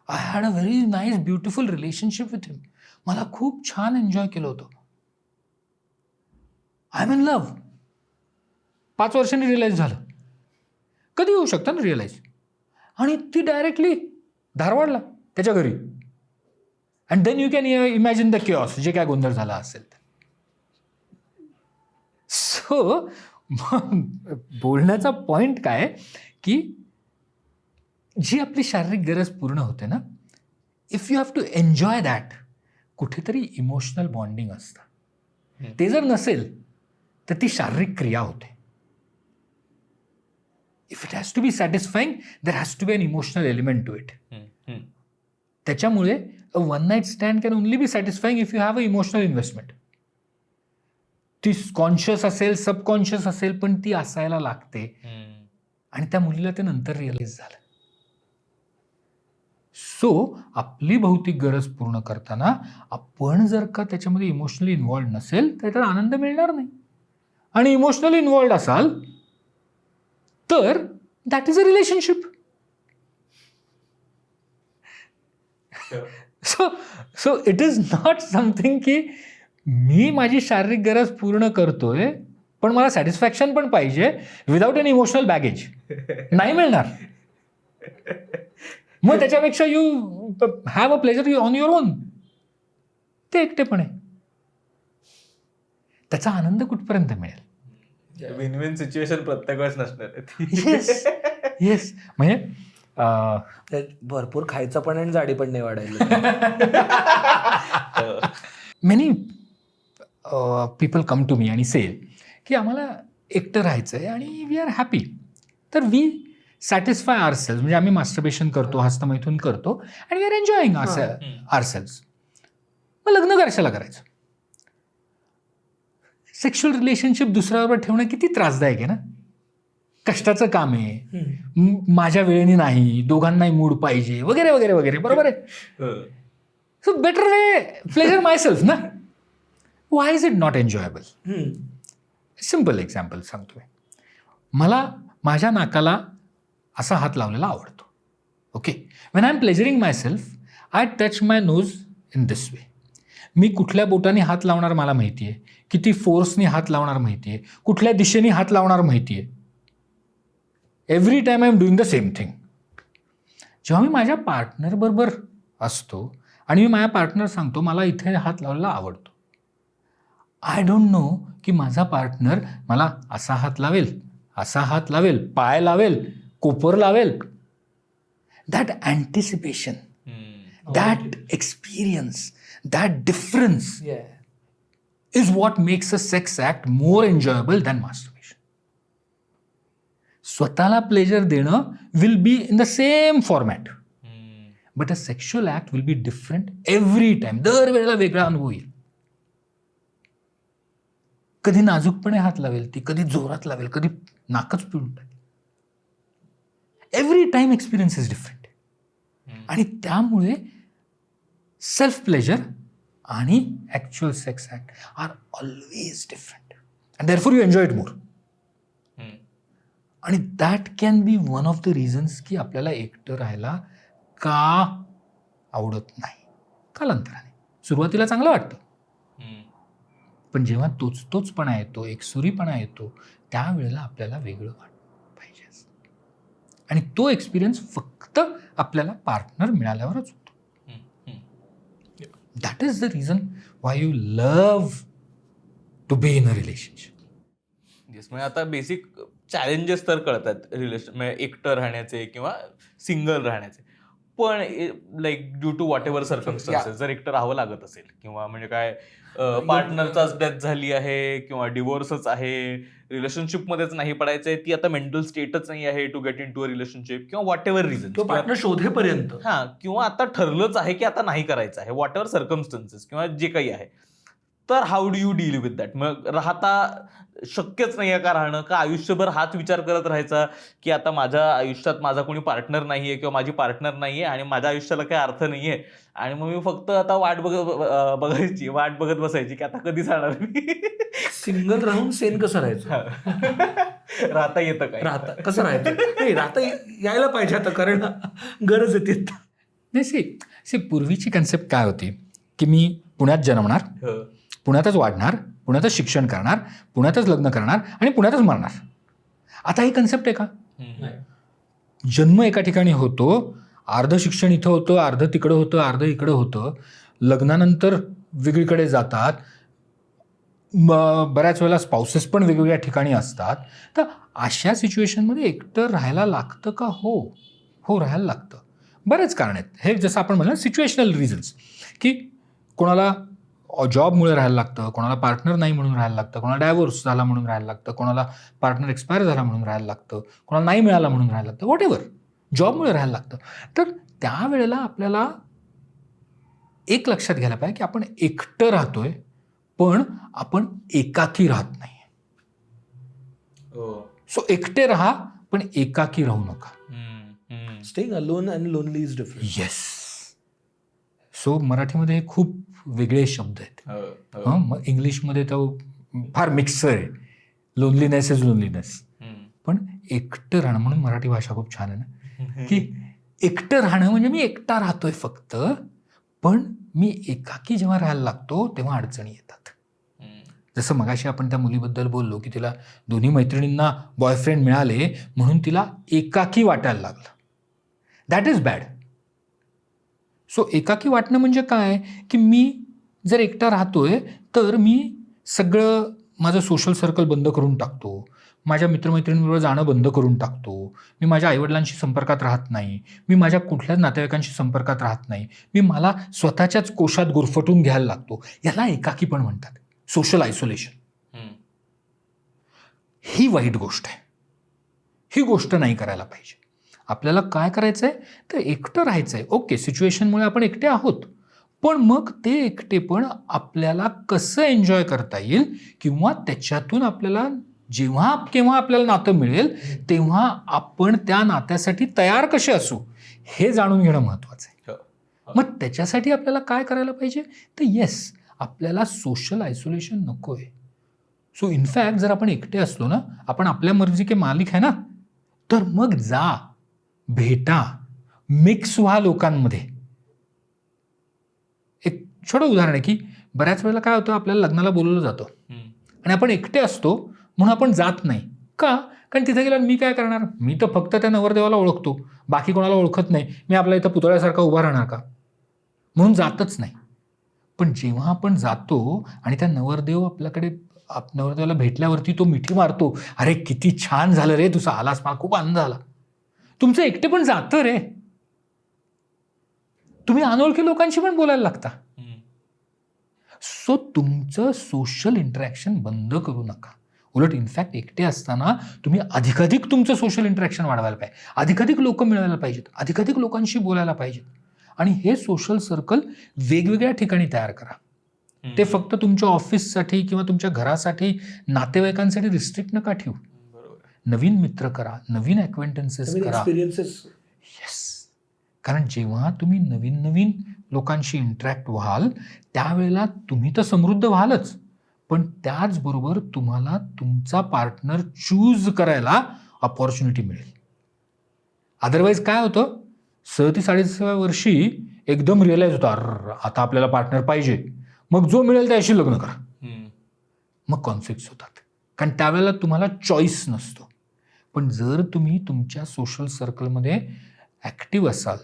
I had a very nice beautiful relationship with him. मला खूप छान एन्जॉय केलं होतं. I am in love. 5 वर्षांनी रिअलाइज झालं. कधी होऊ शकतं ना रिअलाइज. आणि ती डायरेक्टली धारवाडला त्याच्या घरी. And then you can imagine the chaos, जे काय गोंधळ झाला असेल. सो बोलण्याचा पॉईंट काय की जी आपली शारीरिक गरज पूर्ण होते ना, if you have to enjoy that, कुठेतरी इमोशनल बॉन्डिंग असतं. ते जर नसेल तर ती शारीरिक क्रिया होते. If it has to be satisfying there has to be an emotional element to it. त्याच्यामुळे a one night stand can only be satisfying if you have a emotional investment. ती कॉन्शियस असेल, सबकॉन्शियस असेल, पण ती असायला लागते. आणि त्या मुलीला ते नंतर रिअलाइज झालं. सो आपली भौतिक गरज पूर्ण करताना आपण जर का त्याच्यामध्ये इमोशनली इन्व्हॉल्ड नसेल तर त्याला आनंद मिळणार नाही. आणि इमोशनली इन्व्हॉल्ड असाल तर that is a relationship. So it is not something की मी माझी शारीरिक गरज पूर्ण करतोय पण मला सॅटिस्फॅक्शन पण पाहिजे विदाउट एन इमोशनल बॅगेज. नाही मिळणार. मग त्याच्यापेक्षा you have a pleasure on your on. ते एकटेपण आहे. त्याचा आनंद कुठपर्यंत मिळेल? विन विन सिच्युएशन प्रत्येक वेळेस नसणार. येस. म्हणजे त्यात भरपूर खायचं पण आणि जाडी पण नाही वाढायला. Many people come to me आणि से की आम्हाला एकटं राहायचं आहे आणि वी आर हॅपी. तर वी सॅटिस्फाय आरसेल्स. म्हणजे आम्ही मास्टरबेशन करतो, हस्तमैथून करतो आणि वी आर एन्जॉईंग आरसेल्स. मग लग्न कशाला करायचं? सेक्शुअल रिलेशनशिप दुसऱ्याबरोबर ठेवणं किती त्रासदायक आहे ना. कष्टाचं काम आहे, माझ्या वेळेने नाही, दोघांनाही मूड पाहिजे वगैरे वगैरे वगैरे. बरोबर आहे. So better way pleasure myself ना. Why is it not enjoyable? Simple example सांगतोय. मला माझ्या नाकाला असा हात लावलेला आवडतो. Okay. When I am pleasuring myself I touch my nose in this way. मी कुठल्या बोटाने हात लावणार मला माहिती आहे, किती फोर्सने हात लावणार माहिती आहे, कुठल्या दिशेने हात लावणार माहिती आहे. Every time I am doing the same thing. जेव्हा मी माझ्या पार्टनरबरोबर असतो आणि मी माझ्या पार्टनर सांगतो मला इथे हात लावायला आवडतो, आय डोंट नो की माझा पार्टनर मला असा हात लावेल, असा हात लावेल, पाय लावेल, कोपर लावेल. That anticipation, that experience, that difference is what makes a sex act more enjoyable than masturbation. स्वतःला प्लेजर देणं will be in the same format, but a sexual act will be different every time. दरवेळेला वेगळा अनुभव येईल. कधी नाजूकपणे हात लावेल ती, कधी जोरात लावेल, कधी नाकच पिळून टाकेल. Every time experience is different. आणि त्यामुळे सेल्फ प्लेजर आणि actual sex act are always different and therefore you enjoy it more. आणि that can be one of the reasons की आपल्याला एकटं राहायला का आवडत नाही. कालांतराने सुरुवातीला चांगलं वाटतं, पण जेव्हा तोचपणा येतो, एकसुरीपणा येतो, त्यावेळेला आपल्याला वेगळं पाहिजे असतं. आणि तो एक्सपिरियन्स फक्त आपल्याला पार्टनर मिळाल्यावरच होतो. That is the reason why you love to be in a relationship. Yes. म्हणजे आता बेसिक चॅलेंजेस तर कळतात रिलेशन म्हणजे एकटं राहण्याचे किंवा सिंगल राहण्याचे. पण like due to whatever circumstances जर एकटं राहावं लागत असेल किंवा म्हणजे काय पार्टनरचाच डेथ झाली आहे किंवा डिवोर्सच आहे, रिलेशनशिपमध्येच नाही पडायचंय, ती आता मेंटल स्टेटच नाही आहे to get into a relationship किंवा वॉट एव्हर रिझन, पार्टनर शोधेपर्यंत, हां, किंवा आता ठरलंच आहे की आता नाही करायचं आहे, वॉट एव्हर सर्कमस्टन्सेस किंवा जे काही आहे, तर how do you deal with that? मग राहता शक्यच नाही आहे का राहणं? का आयुष्यभर हाच विचार करत राहायचा की आता माझ्या आयुष्यात माझा कोणी पार्टनर नाहीये किंवा माझी पार्टनर नाहीये आणि माझ्या आयुष्याला काही अर्थ नाहीये आणि मग मी फक्त आता वाट बघत बसायची की आता कधी जाणार मी? सिंगल राहून सेन कसं राहायचं? राहता येतं काय? राहता कसं राहायचं? नाही, राहता यायला पाहिजे आता, कारण गरज येते. नाही सी पूर्वीची कन्सेप्ट काय होती की मी पुण्यात जन्मणार, पुण्यातच वाढणार, पुण्यातच शिक्षण करणार, पुण्यातच लग्न करणार आणि पुण्यातच मरणार. आता ही कन्सेप्ट आहे का? जन्म एका ठिकाणी होतो, अर्ध शिक्षण इथं होतं, अर्ध तिकडं होतं, अर्ध इकडं होतं, लग्नानंतर वेगळीकडे जातात, बऱ्याच वेळेला स्पाउसेस पण वेगवेगळ्या ठिकाणी असतात. तर अशा सिच्युएशनमध्ये एकटं राहायला लागतं का? हो राहायला लागतं. बरेच कारण आहेत. हे जसं आपण म्हणलं सिच्युएशनल रिझन्स, की कोणाला जॉबमुळे राहायला लागतं, कोणाला पार्टनर नाही म्हणून राहायला लागतं, कोणाला डायव्होर्स झाला म्हणून राहायला लागतं, कोणाला पार्टनर एक्सपायर झाला म्हणून राहायला लागतं, कोणाला नाही मिळाला म्हणून राहायला लागतं, व्हॉट एव्हर, जॉबमुळे राहायला लागतं. तर त्यावेळेला आपल्याला एक लक्षात घ्यायला पाहिजे की आपण एकटं राहतोय, पण आपण एकाकी राहत नाही. सो एकटे राहा, पण एकाकी राहू नका. Staying alone and lonely is different. Yes. So मराठीमध्ये हे खूप वेगळे शब्द आहेत. मग इंग्लिशमध्ये तो फार मिक्सर आहे. Loneliness is loneliness. पण एकटं राहणं, म्हणून मराठी भाषा खूप छान आहे ना, की एकटं राहणं म्हणजे मी एकटा राहतोय फक्त, पण मी एकाकी जेव्हा राहायला लागतो तेव्हा अडचणी येतात. जसं मगाशी आपण त्या मुलीबद्दल बोललो की तिला दोन्ही मैत्रिणींना बॉयफ्रेंड मिळाले म्हणून तिला एकाकी वाटायला लागलं. That is bad. सो एकाकी वाटणं म्हणजे काय की मी जर एकटा राहतोय तर मी सगळं माझं सोशल सर्कल बंद करून टाकतो, माझ्या मित्रमैत्रिणींबरोबर जाणं बंद करून टाकतो, मी माझ्या आईवडिलांशी संपर्कात राहत नाही, मी माझ्या कुठल्याच नातेवाईकांशी संपर्कात राहत नाही, मी मला स्वतःच्याच कोशात गुरफटून घ्यायला लागतो. याला एकाकी पण म्हणतात, सोशल आयसोलेशन. ही वाईट गोष्ट आहे. ही गोष्ट नाही करायला पाहिजे. आपल्याला काय करायचं आहे तर एकटं राहायचं आहे. ओके, सिच्युएशनमुळे आपण एकटे आहोत, पण मग ते एकटेपण आपल्याला कसं एन्जॉय करता येईल किंवा त्याच्यातून आपल्याला जेव्हा केव्हा आपल्याला नातं मिळेल तेव्हा आपण त्या नात्यासाठी तयार कसे असू हे जाणून घेणं महत्त्वाचं आहे. मग त्याच्यासाठी आपल्याला काय करायला पाहिजे तर येस, आपल्याला सोशल आयसोलेशन नको आहे. सो इनफॅक्ट जर आपण एकटे असलो ना, आपण आपल्या मर्जी के मालिक आहे ना, तर मग जा, भेटा, मिक्स व्हा लोकांमध्ये. एक छोटं उदाहरण आहे की बऱ्याच वेळेला काय होतं, आपल्याला लग्नाला बोलवलं जातं आणि आपण एकटे असतो म्हणून आपण जात नाही. का? कारण तिथे गेल्यावर मी काय करणार, मी तर फक्त त्या नवरदेवाला ओळखतो, बाकी कोणाला ओळखत नाही, मी आपल्या इथं पुतळ्यासारखा उभा राहणार का, म्हणून जातच नाही. पण जेव्हा आपण जातो आणि त्या नवरदेवाला भेटल्यावरती तो मिठी मारतो, अरे किती छान झालं रे, तुझा आलास, मला खूप आनंद झाला, तुमचं एकटे पण जातं रे. तुम्ही अनोळखी लोकांशी पण बोलायला लागता. सो तुमचं सोशल इंटरॅक्शन बंद करू नका. उलट इनफॅक्ट एकटे असताना तुम्ही अधिकाधिक तुमचं सोशल इंटरॅक्शन वाढवायला पाहिजे, अधिकाधिक लोक मिळवायला पाहिजेत, अधिकाधिक लोकांशी बोलायला पाहिजेत. आणि हे सोशल सर्कल वेगवेगळ्या ठिकाणी तयार करा. ते फक्त तुमच्या ऑफिससाठी किंवा तुमच्या घरासाठी, नातेवाईकांसाठी रिस्ट्रिक्ट नका ठेवू. नवीन मित्र करा, नवीन अक्वेंटन्सेस करा. येस, कारण जेव्हा तुम्ही नवीन नवीन लोकांशी इंटरॅक्ट व्हाल त्यावेळेला तुम्ही तर समृद्ध व्हालच, पण त्याचबरोबर तुम्हाला तुमचा पार्टनर चूज करायला अपॉर्च्युनिटी मिळेल. अदरवाईज काय होतं, 37-38व्या वर्षी एकदम रिअलाईज होतं, आता आपल्याला पार्टनर पाहिजे, मग जो मिळेल त्याशी लग्न करा. मग कॉन्फ्लिक्ट्स होतात, कारण त्यावेळेला तुम्हाला चॉईस नसतो. पण जर तुम्ही तुमच्या सोशल सर्कलमध्ये ॲक्टिव्ह असाल,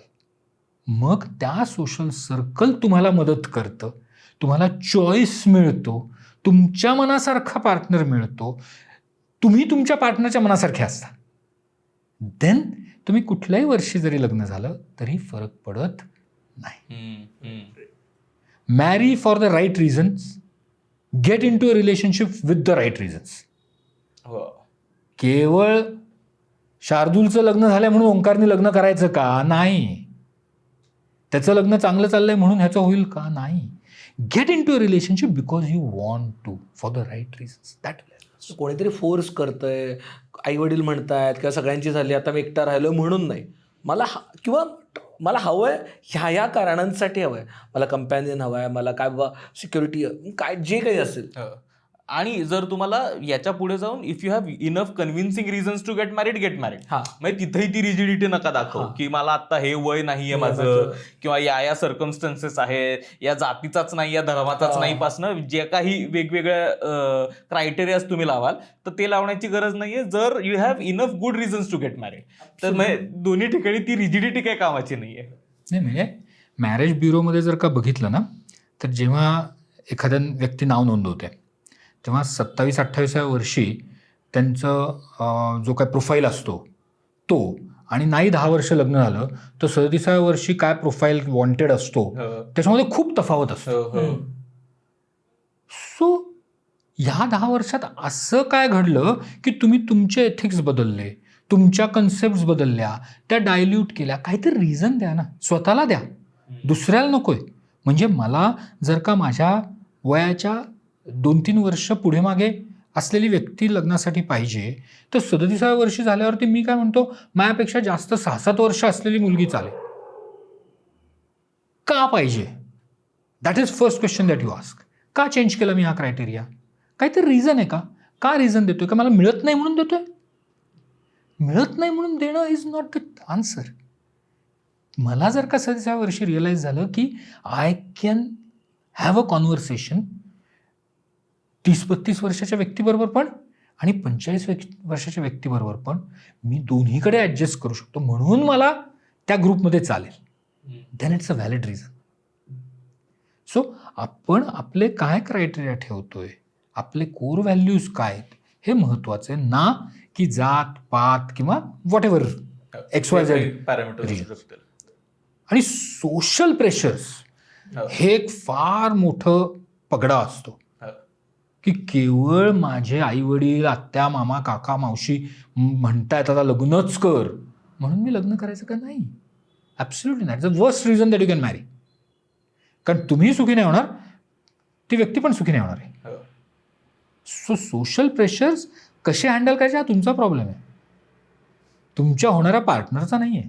मग त्या सोशल सर्कल तुम्हाला मदत करतं, तुम्हाला चॉईस मिळतो, तुमच्या मनासारखा पार्टनर मिळतो, तुम्ही तुमच्या पार्टनरच्या मनासारखे असता, देन तुम्ही कुठल्याही वर्षी जरी लग्न झालं तरी फरक पडत नाही. Marry for the right reasons, get into a relationship with the right reasons. केवळ शार्दूलचं लग्न झालंय म्हणून ओंकारने लग्न करायचं का? नाही. त्याचं लग्न चांगलं चाललंय म्हणून ह्याचं होईल का? नाही. Get into a relationship because you want to, for the right reasons. That कोणीतरी फोर्स करतंय, आई वडील म्हणतायत किंवा सगळ्यांची झाली आता मी एकटा राहिलो म्हणून नाही, किंवा मला हवं आहे ह्या कारणांसाठी हवं आहे, मला कंपॅनियन हवं आहे, मला काय बाबा सिक्युरिटी काय जे काही असेल. आणि जर तुम्हाला याच्या पुढे जाऊन if you have enough convincing reasons to get married, म्हणजे तिथेही ती रिजिडिटी नका दाखव की मला आता हे वय नाहीये माझं, किंवा या सर्कमस्टन्सेस आहेत, या जातीचाच नाही, या धर्माचाच नाही पासनं जे काही वेगवेगळ्या क्रायटेरियाज तुम्ही लावाल तर ते लावण्याची गरज नाहीये. जर you have enough good reasons to get married, तर दोन्ही ठिकाणी ती रिजिडिटी काही कामाची नाहीये. नाही, म्हणजे मॅरेज ब्युरोमध्ये जर का बघितलं ना, तर जेव्हा एखाद्या व्यक्ती नाव नोंदवते तेव्हा 27-28व्या वर्षी त्यांचं जो काय प्रोफाईल असतो तो, आणि नाही 10 वर्ष लग्न झालं तर 37व्या वर्षी काय प्रोफाईल वॉन्टेड असतो त्याच्यामध्ये खूप तफावत असतो. सो ह्या 10 वर्षात असं काय घडलं की तुम्ही तुमचे एथिक्स बदलले, तुमच्या कन्सेप्ट बदलल्या, त्या डायल्यूट केल्या? काहीतरी रिझन द्या ना, स्वतःला द्या, दुसऱ्याला नकोय. म्हणजे मला जर का माझ्या वयाच्या 2-3 वर्ष पुढे मागे असलेली व्यक्ती लग्नासाठी पाहिजे, तर 37व्या वर्षी झाल्यावरती मी काय म्हणतो, माझ्यापेक्षा जास्त 6-7 वर्ष असलेली मुलगी चालेल. का पाहिजे? That is first question that you ask. का चेंज केला मी हा क्रायटेरिया? काहीतरी रिझन आहे का? का रिझन देतोय? का मला मिळत नाही म्हणून देतोय? मिळत नाही म्हणून देणं इज नॉट द आन्सर. मला जर का 37व्या वर्षी रिअलाईज झालं की I can have a conversation 30-32 वर्षाच्या व्यक्तीबरोबर पण आणि 45 वर्षाच्या व्यक्तीबरोबर पण, मी दोन्हीकडे ॲडजस्ट करू शकतो, म्हणून मला त्या ग्रुपमध्ये चालेल, then it's a valid reason. So आपण आपले काय क्रायटेरिया ठेवतोय, आपले कोर व्हॅल्यूज काय आहेत हे महत्त्वाचं आहे, ना की जात पात किंवा व्हॉट एव्हर XYZ पॅरामीटर. आणि सोशल प्रेशर्स हे एक फार मोठं पगडा असतो की केवळ माझे आई वडील, आत्या, मामा, काका, मावशी म्हणतायत आता लग्नच कर म्हणून मी लग्न करायचं का? नाही, ॲब्सोल्युटली नाही. The worst reason that you can मॅरी. कारण तुम्ही सुखी नाही होणार, ती व्यक्ती पण सुखी नाही होणार आहे. सो सोशल प्रेशर्स कसे हँडल करायचे हा तुमचा प्रॉब्लेम आहे, तुमच्या होणाऱ्या पार्टनरचा नाही आहे.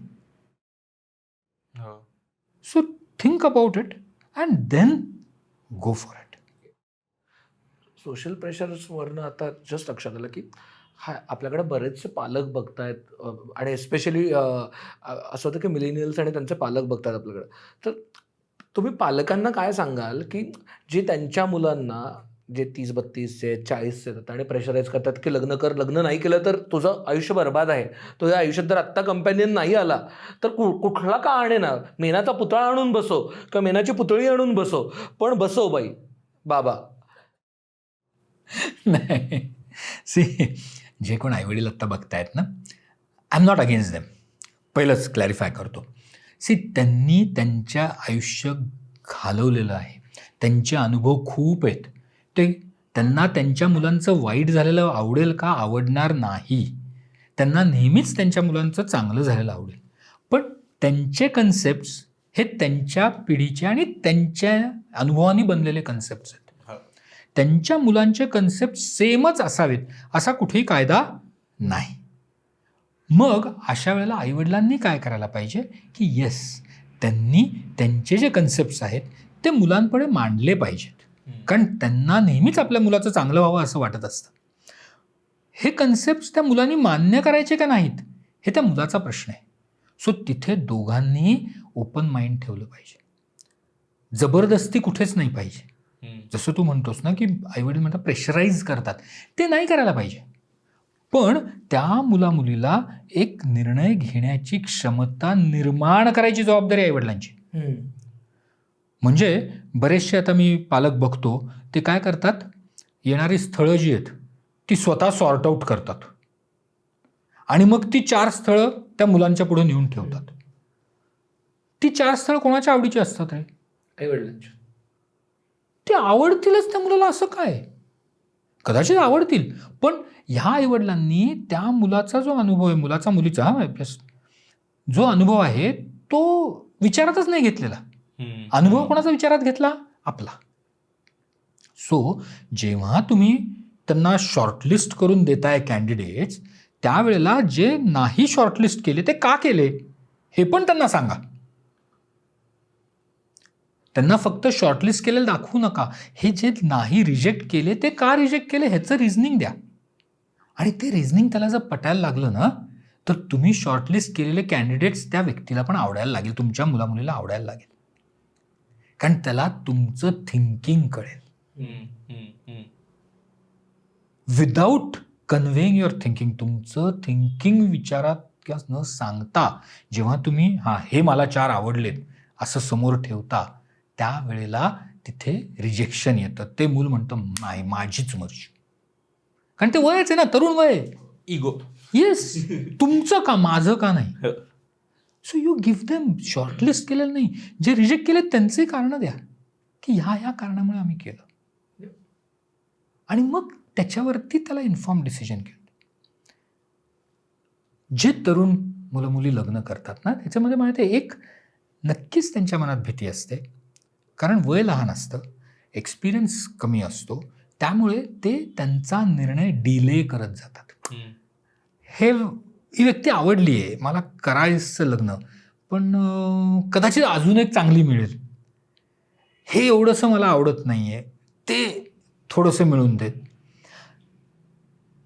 So think about it and then go for it. Social प्रेशर्सवरनं आता जस्ट लक्षात आलं की आपल्याकडे बरेचसे पालक बघतायत आणि एस्पेशली असं होतं की मिलेनियल्स आणि त्यांचे पालक बघतात आपल्याकडे. तर तुम्ही पालकांना काय सांगाल की जे त्यांच्या मुलांना जे 30-32 आहेत, 40 आहेत आणि प्रेशराईज करतात की लग्न कर, लग्न नाही केलं तर तुझं आयुष्य बरबाद आहे, तुझ्या आयुष्यात जर आत्ता कंपॅनियन नाही आला तर कुठला का आणे ना, मेनाचा पुतळा आणून बसो किंवा मेनाची पुतळी आणून बसो, पण बसव बाई बाबा. नाही, सी, जे कोण आईवडील आत्ता बघतायत ना, I am not against them. पहिलंच क्लॅरिफाय करतो. सी, त्यांनी त्यांच्या आयुष्य घालवलेलं आहे, त्यांचे अनुभव खूप आहेत, ते त्यांना त्यांच्या मुलांचं वाईट झालेलं आवडेल का? आवडणार नाही. त्यांना नेहमीच त्यांच्या मुलांचं चांगलं झालेलं आवडेल. पण त्यांचे कन्सेप्ट्स हे त्यांच्या पिढीचे आणि त्यांच्या अनुभवाने बनलेले कन्सेप्ट्स आहेत. त्यांच्या मुलांचे कन्सेप्ट सेमच असावेत असा कुठेही कायदा नाही. मग अशा वेळेला आईवडिलांनी काय करायला पाहिजे की येस, त्यांनी त्यांचे जे कन्सेप्ट्स आहेत ते मुलांपुढे मांडले पाहिजेत. कारण त्यांना नेहमीच आपल्या मुलाचं चांगलं व्हावं असं वाटत असतं. हे कन्सेप्ट्स त्या मुलांनी मान्य करायचे का नाहीत हे त्या मुलाचा प्रश्न आहे. सो तिथे दोघांनी ओपन माइंड ठेवलं पाहिजे. जबरदस्ती कुठेच नाही पाहिजे. जसं तू म्हणतोस ना की आईवडील म्हणतात प्रेशराईज करतात, ते नाही करायला पाहिजे. पण त्या मुलीला एक निर्णय घेण्याची क्षमता निर्माण करायची जबाबदारी आईवडिलांची. म्हणजे बरेचसे आता मी पालक बघतो, ते काय करतात, येणारी स्थळं जी आहेत ती स्वतः सॉर्ट आऊट करतात आणि मग ती 4 स्थळं त्या मुलांच्या पुढे नेऊन ठेवतात. ती 4 स्थळं कोणाच्या आवडीची असतात रे? आईवडिलांच्या. ते आवडतीलच त्या मुलाला, असं काय? कदाचित आवडतील, पण ह्या आईवडिलांनी त्या मुलाचा जो अनुभव आहे, मुलाचा मुलीचा जो अनुभव आहे तो विचारातच नाही घेतलेला. अनुभव कोणाचा विचारात घेतला? आपला. सो जेव्हा तुम्ही त्यांना शॉर्टलिस्ट करून देताय कॅन्डिडेट्स, त्यावेळेला जे नाही शॉर्टलिस्ट केले ते का केले हे पण त्यांना सांगा. त्यांना फक्त शॉर्टलिस्ट केलेलं दाखवू नका. हे जे नाही रिजेक्ट केले ते का रिजेक्ट केले ह्याचं रिझनिंग द्या. आणि ते रिझनिंग त्याला जर पटायला लागलं ना, तर तुम्ही शॉर्टलिस्ट केलेले कॅन्डिडेट्स त्या व्यक्तीला पण आवडायला लागेल, तुमच्या मुलीला आवडायला लागेल. कारण त्याला तुमचं थिंकिंग कळेल. विदाऊट कन्व्हेइंग युअर थिंकिंग, तुमचं थिंकिंग विचारात न सांगता जेव्हा तुम्ही हे मला 4 आवडलेत असं समोर ठेवता, त्यावेळेला तिथे रिजेक्शन येतं. ते मूल म्हणतं नाही, माझीच मर्जी. कारण ते वयच आहे ना, तरुण वय, इगो. येस, तुमचं का, माझं का नाही. So you give them. Shortlist केलेलं नाही, जे रिजेक्ट केले त्यांचे कारण द्या की ह्या कारणामुळे आम्ही केलं. आणि मग त्याच्यावरती त्याला इन्फॉर्म डिसिजन घेऊन. जे तरुण मुलं मुली लग्न करतात ना, त्याच्यामध्ये मला ते एक नक्कीच त्यांच्या मनात भीती असते, कारण वय लहान असतं, एक्सपिरियन्स कमी असतो, त्यामुळे ते त्यांचा निर्णय डिले करत जातात. ही व्यक्ती आवडली आहे, मला करायचं लग्न, पण कदाचित अजून एक चांगली मिळेल, हे एवढंसं मला आवडत नाही आहे, ते थोडंसं मिळून देत.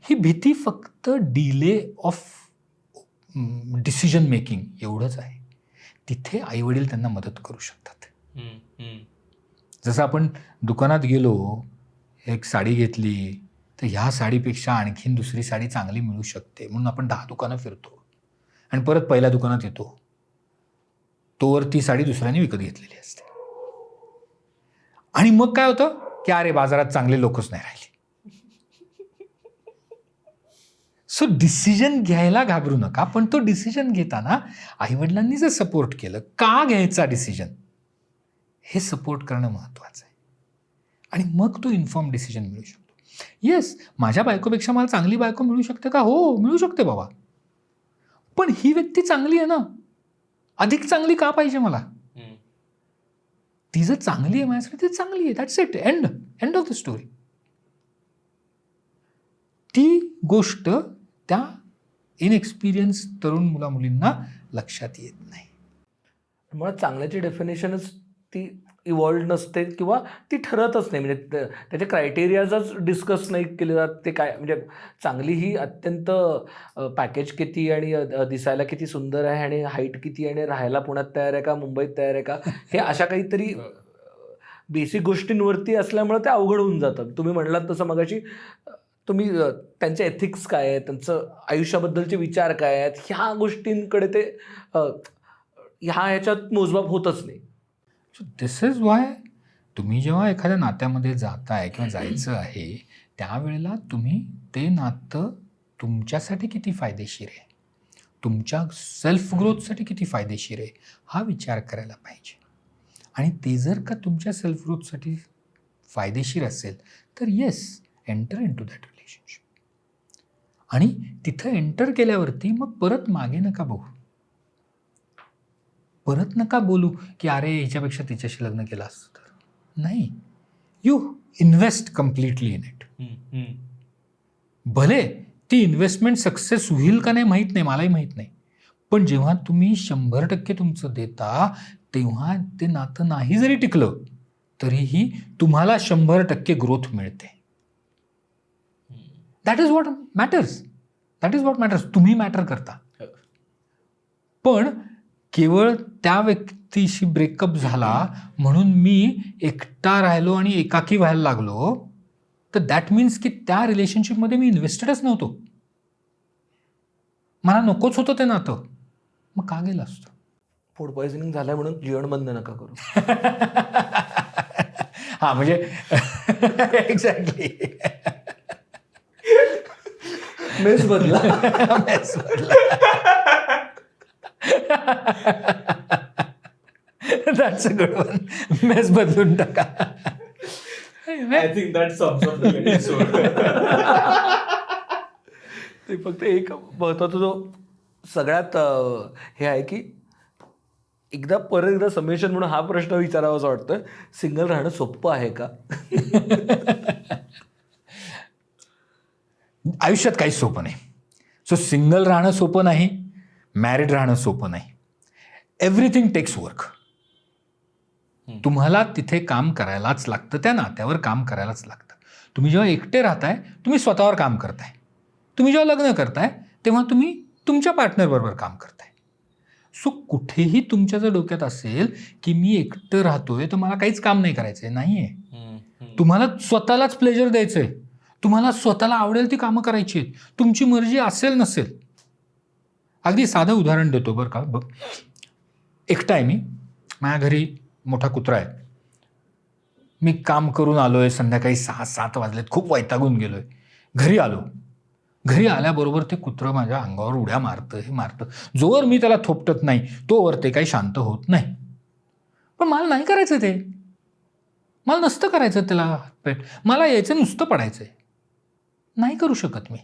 ही भीती फक्त डिले ऑफ डिसिजन मेकिंग एवढंच आहे. तिथे आईवडील त्यांना मदत करू शकतात. जसं आपण दुकानात गेलो, एक साडी घेतली, तर ह्या साडीपेक्षा आणखीन दुसरी साडी चांगली मिळू शकते म्हणून आपण 10 दुकानं फिरतो आणि परत पहिल्या दुकानात येतो, तोवर ती साडी दुसऱ्याने विकत घेतलेली असते. आणि मग काय होतं की अरे बाजारात चांगले लोकच नाही राहिले. सो डिसिजन घ्यायला घाबरू नका, पण तो डिसिजन घेताना आईवडिलांनी जर सपोर्ट केलं, का घ्यायचा डिसिजन हे सपोर्ट करणं महत्त्वाचं आहे. आणि मग तो इन्फॉर्म डिसिजन मिळू शकतो. येस, माझ्या बायकोपेक्षा मला चांगली बायको मिळू शकते का? हो, मिळू शकते बाबा, पण ही व्यक्ती चांगली आहे ना, अधिक चांगली का पाहिजे मला? ती जर चांगली आहे माझ्यासाठी, ती चांगली आहे, that's it, end of the story. ती गोष्ट त्या इनएक्सपिरियन्स तरुण मुला मुलींना लक्षात येत नाही. मला चांगल्याची डेफिनेशनच ती इव्हॉल्ड नसते किंवा ती ठरतच नाही, म्हणजे त्याचे क्रायटेरियाजच डिस्कस नाही केले जात. ते काय म्हणजे चांगली ही अत्यंत पॅकेज किती आणि दिसायला किती सुंदर आहे आणि हाईट किती आणि राहायला पुण्यात तयार आहे का मुंबईत तयार आहे का, हे अशा काहीतरी बेसिक गोष्टींवरती असल्यामुळे ते अवघड होऊन जातं. तुम्ही म्हणलात तसं मगाशी, तुम्ही त्यांचे एथिक्स काय आहेत, त्यांचं आयुष्याबद्दलचे विचार काय आहेत, ह्या गोष्टींकडे ते ह्याच्यात मोजमाप होतच नाही. सो दिस इज वाय तुम्ही जेव्हा एखाद्या नात्यामध्ये जाताय किंवा जायचं आहे, त्यावेळेला तुम्ही ते नातं तुमच्यासाठी किती फायदेशीर आहे, तुमच्या सेल्फ ग्रोथसाठी किती फायदेशीर आहे, हा विचार करायला पाहिजे. आणि ते जर का तुमच्या सेल्फ ग्रोथसाठी फायदेशीर असेल तर yes, enter into that relationship. आणि तिथं एंटर केल्यावरती मग परत मागे नका बघू, परत नका बोलू की अरे ह्याच्यापेक्षा तिच्याशी लग्न केलं असतं तर. नाही, you invest completely in it. भले ती इन्व्हेस्टमेंट सक्सेस होईल का नाही माहीत नाही, मलाही माहीत नाही, पण जेव्हा तुम्ही 100% तुमचं देता, तेव्हा ते नातं नाही जरी टिकलं तरीही तुम्हाला 100% ग्रोथ मिळते. That is what matters, that is what matters. तुम्ही मॅटर करता. पण केवळ त्या व्यक्तीशी ब्रेकअप झाला म्हणून मी एकटा राहिलो आणि एकाकी व्हायला लागलो, तर दॅट मीन्स की त्या रिलेशनशिपमध्ये मी इन्व्हेस्टेडच नव्हतो, मला नकोच होतं ते नातं, मग का गेलं असतं? फूड पॉयझनिंग झालं म्हणून जेवण बंद नका करू. हां, म्हणजे एक्झॅक्टली, मेस बदला. मेस बदला. That's a good one. Mess बदलून टाका. I think that sums up the episode. ते फक्त एक महत्त्वाचा जो सगळ्यात हे आहे की परत एकदा समेशन म्हणून हा प्रश्न विचारावा असं वाटतं, सिंगल राहणं सोपं आहे का? आयुष्यात काहीच सोपं नाही. सो सिंगल राहणं सोपं नाही, मॅरिड राहणं सोपं नाही. Everything takes work. तुम्हाला तिथे काम करायलाच लागतं, त्या नात्यावर काम करायलाच लागतं. तुम्ही जेव्हा एकटे राहताय तुम्ही स्वतःवर काम करताय, तुम्ही जेव्हा लग्न करताय तेव्हा तुम्ही तुमच्या पार्टनरबरोबर काम करताय. सो कुठेही तुमच्या जर डोक्यात असेल की मी एकटं राहतोय तर मला काहीच काम नाही करायचं आहे, नाही आहे. तुम्हाला स्वतःलाच प्लेजर द्यायचं आहे, तुम्हाला स्वतःला आवडेल ती कामं करायची आहेत, तुमची मर्जी असेल नसेल. अगदी साधं उदाहरण देतो बरं का. बघ, एकटा आहे मी, माझ्या घरी मोठा कुत्रा आहे, मी काम करून आलो आहे, संध्याकाळी 6-7 वाजलेत, खूप वैतागून गेलो आहे, घरी आलो. घरी आल्याबरोबर ते कुत्रं माझ्या अंगावर उड्या मारतं, हे मारतं. जोवर मी त्याला थोपटत नाही तोवर ते काही शांत होत नाही. पण मला नाही करायचं ते, मला नसतं करायचं त्याला पेट, मला यायचं नुसतं पडायचं आहे, नाही करू शकत मी.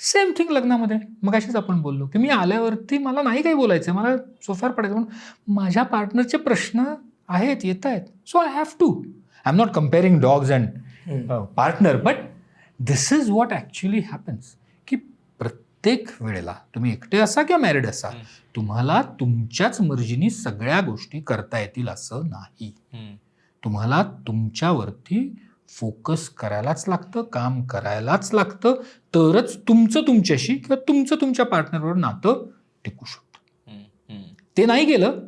सेम थिंग लग्नामध्ये मगाशीच आपण बोललो की मी आल्यावरती मला नाही काही बोलायचं, मला सोफ्यावर पडायचं, म्हणून माझ्या पार्टनरचे प्रश्न आहेत, येत आहेत, so I have to. I am not comparing dogs and partner, but this is what actually happens, की प्रत्येक वेळेला तुम्ही एकटे असा किंवा मॅरिड असा, तुम्हाला तुमच्याच मर्जीने सगळ्या गोष्टी करता येतील असं नाही. तुम्हाला तुमच्यावरती फोकस करायलाच लागतं, काम करायलाच लागतं, तरच तुमचं तुमच्याशी किंवा तुमचं तुमच्या पार्टनरवर नातं टिकू शकतं. ते नाही गेलं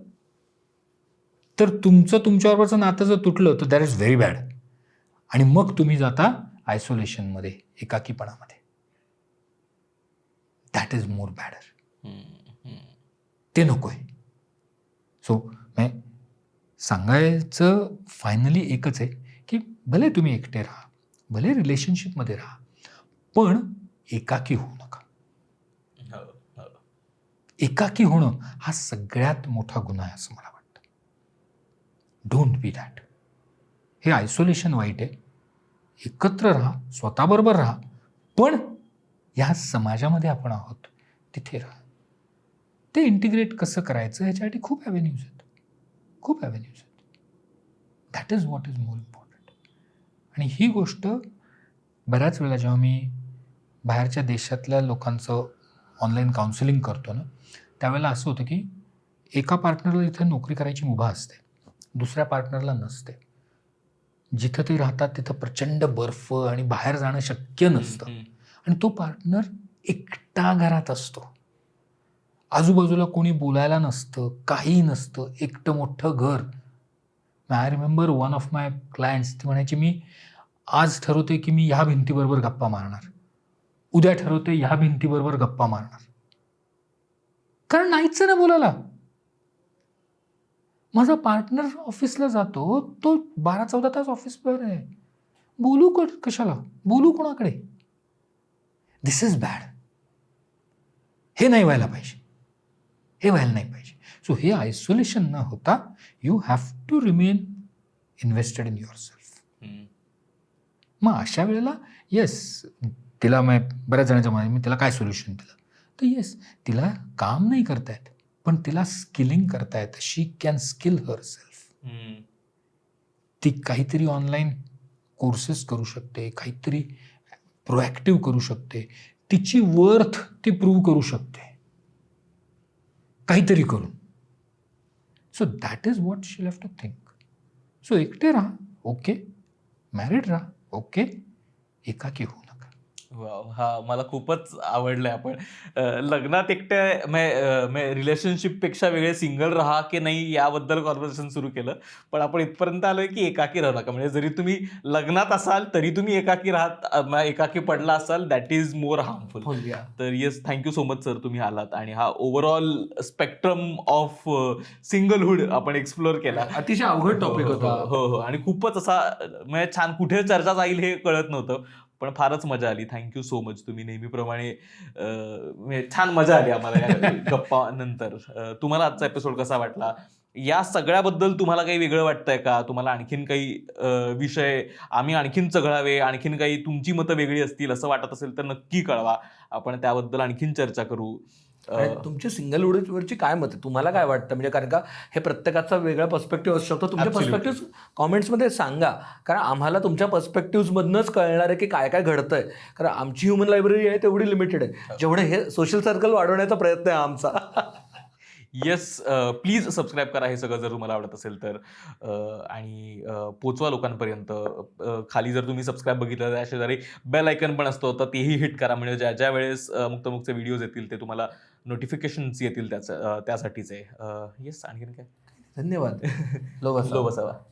तर तुमचं तुमच्याबरोबरचं नातं जर तुटलं तर दॅट इज व्हेरी बॅड. आणि मग तुम्ही जाता आयसोलेशनमध्ये, एकाकीपणामध्ये. That is more बॅडर. ते नको आहे. सो सांगायचं फायनली एकच आहे की भले तुम्ही एकटे राहा, भले रिलेशनशिपमध्ये राहा, पण एकाकी होऊ नका. एकाकी होणं हा सगळ्यात मोठा गुन्हा आहे असं मला वाटतं. Don't be that. हे आयसोलेशन वाईट आहे. एकत्र राहा, स्वतःबरोबर राहा, पण ह्या समाजामध्ये आपण आहोत तिथे राहा. ते इंटिग्रेट कसं करायचं ह्याच्यासाठी खूप ॲव्हेन्यूज आहेत, खूप ॲव्हेन्यूज आहेत. That is what is more important. आणि ही गोष्ट बऱ्याच वेळेला जेव्हा मी बाहेरच्या देशातल्या लोकांचं ऑनलाईन काउन्सिलिंग करतो ना, त्यावेळेला असं होतं की एका पार्टनरला इथे नोकरी करायची मुभा असते, दुसऱ्या पार्टनरला नसते. जिथं ते राहतात तिथं प्रचंड बर्फ आणि बाहेर जाणं शक्य नसतं, आणि तो पार्टनर एकटा घरात असतो, आजूबाजूला कोणी बोलायला नसतं, काही नसतं, एकटं मोठं घर. I remember one of my clients, ती म्हणायची मी आज ठरवते की मी ह्या भिंतीबरोबर गप्पा मारणार, उद्या ठरवते ह्या भिंतीबरोबर गप्पा मारणार, कारण नाहीच ना बोलायला. माझा पार्टनर ऑफिसला जातो, तो 12-14 तास ऑफिसवर आहे, बोलू कशाला, बोलू कोणाकडे. दिस इज बॅड. हे नाही व्हायला पाहिजे, हे व्हायला नाही पाहिजे. सो हे आयसोलेशन न होता you have to remain invested in yourself. मग अशा वेळेला येस, तिला बऱ्याच जणांच्या मनात मी तिला काय सोल्युशन दिलं, तर येस, तिला काम नाही करतायत पण तिला स्किलिंग करतायत. शी कॅन स्किल हर सेल्फ. ती काहीतरी ऑनलाईन कोर्सेस करू शकते, काहीतरी प्रोॲक्टिव्ह करू शकते, तिची वर्थ ती प्रूव्ह करू शकते काहीतरी करून. So that is what she have to think. So एकटे राहा, ओके, मॅरिड राहा, ओके, एकाकी होऊ नका. वाव, हा मला खूपच आवडलंय. आपण लग्नात एकट्या रिलेशनशिपपेक्षा वेगळे सिंगल राहा की नाही याबद्दल कॉन्व्हर्सेशन सुरू केलं, पण आपण इथपर्यंत आलोय की एकाकी राहू नका. म्हणजे जरी तुम्ही लग्नात असाल तरी तुम्ही एकाकी एकाकी पडला असाल, दॅट इज मोर हार्मफुल. तर yes, thank you so much sir, तुम्ही आलात आणि हा ओव्हरऑल स्पेक्ट्रम ऑफ सिंगलहुड आपण एक्सप्लोअर केला. अतिशय अवघड टॉपिक होता. हो हो, आणि खूपच असा म्हणजे छान, कुठे चर्चा जाईल हे कळत नव्हतं, पण फारच मजा आली. Thank you so much. तुम्ही नेहमीप्रमाणे छान मजा आली आम्हाला या गप्पा नंतर. तुम्हाला आजचा एपिसोड कसा वाटला? या सगळ्याबद्दल तुम्हाला काही वेगळं वाटतंय का? तुम्हाला आणखीन काही विषय आम्ही आणखीन चघळावे, आणखीन काही तुमची मतं वेगळी असतील असं वाटत असेल तर नक्की कळवा, आपण त्याबद्दल आणखीन चर्चा करू. तुमची सिंगलहुडवरची काय मत आहे, तुम्हाला काय वाटतं? म्हणजे कारण का हे प्रत्येकाचा वेगळा पर्स्पेक्टिव्ह असू शकतो. तुमचे पर्स्पेक्टिव्ह कॉमेंट्समध्ये सांगा, कारण आम्हाला तुमच्या पर्स्पेक्टिव्हमधनंच कळणार आहे की काय काय घडतंय. कारण आमची ह्युमन लायब्ररी आहे तेवढी लिमिटेड आहे, जेवढे हे सोशल सर्कल वाढवण्याचा प्रयत्न आहे आमचा. येस, प्लीज सबस्क्राईब करा हे सगळं जर तुम्हाला आवडत असेल तर, आणि पोचवा लोकांपर्यंत. खाली जर तुम्ही सबस्क्राईब बघितलं त्या शेजारी बेल आयकन पण असतो, तर तेही हिट करा, म्हणजे ज्या ज्या वेळेस मुक्तमुक्तचे व्हिडिओज येतील ते तुम्हाला नोटिफिकेशन्स येतील त्यासाठीच आहे. येस, आणखीन काय? धन्यवाद. लो बसावा.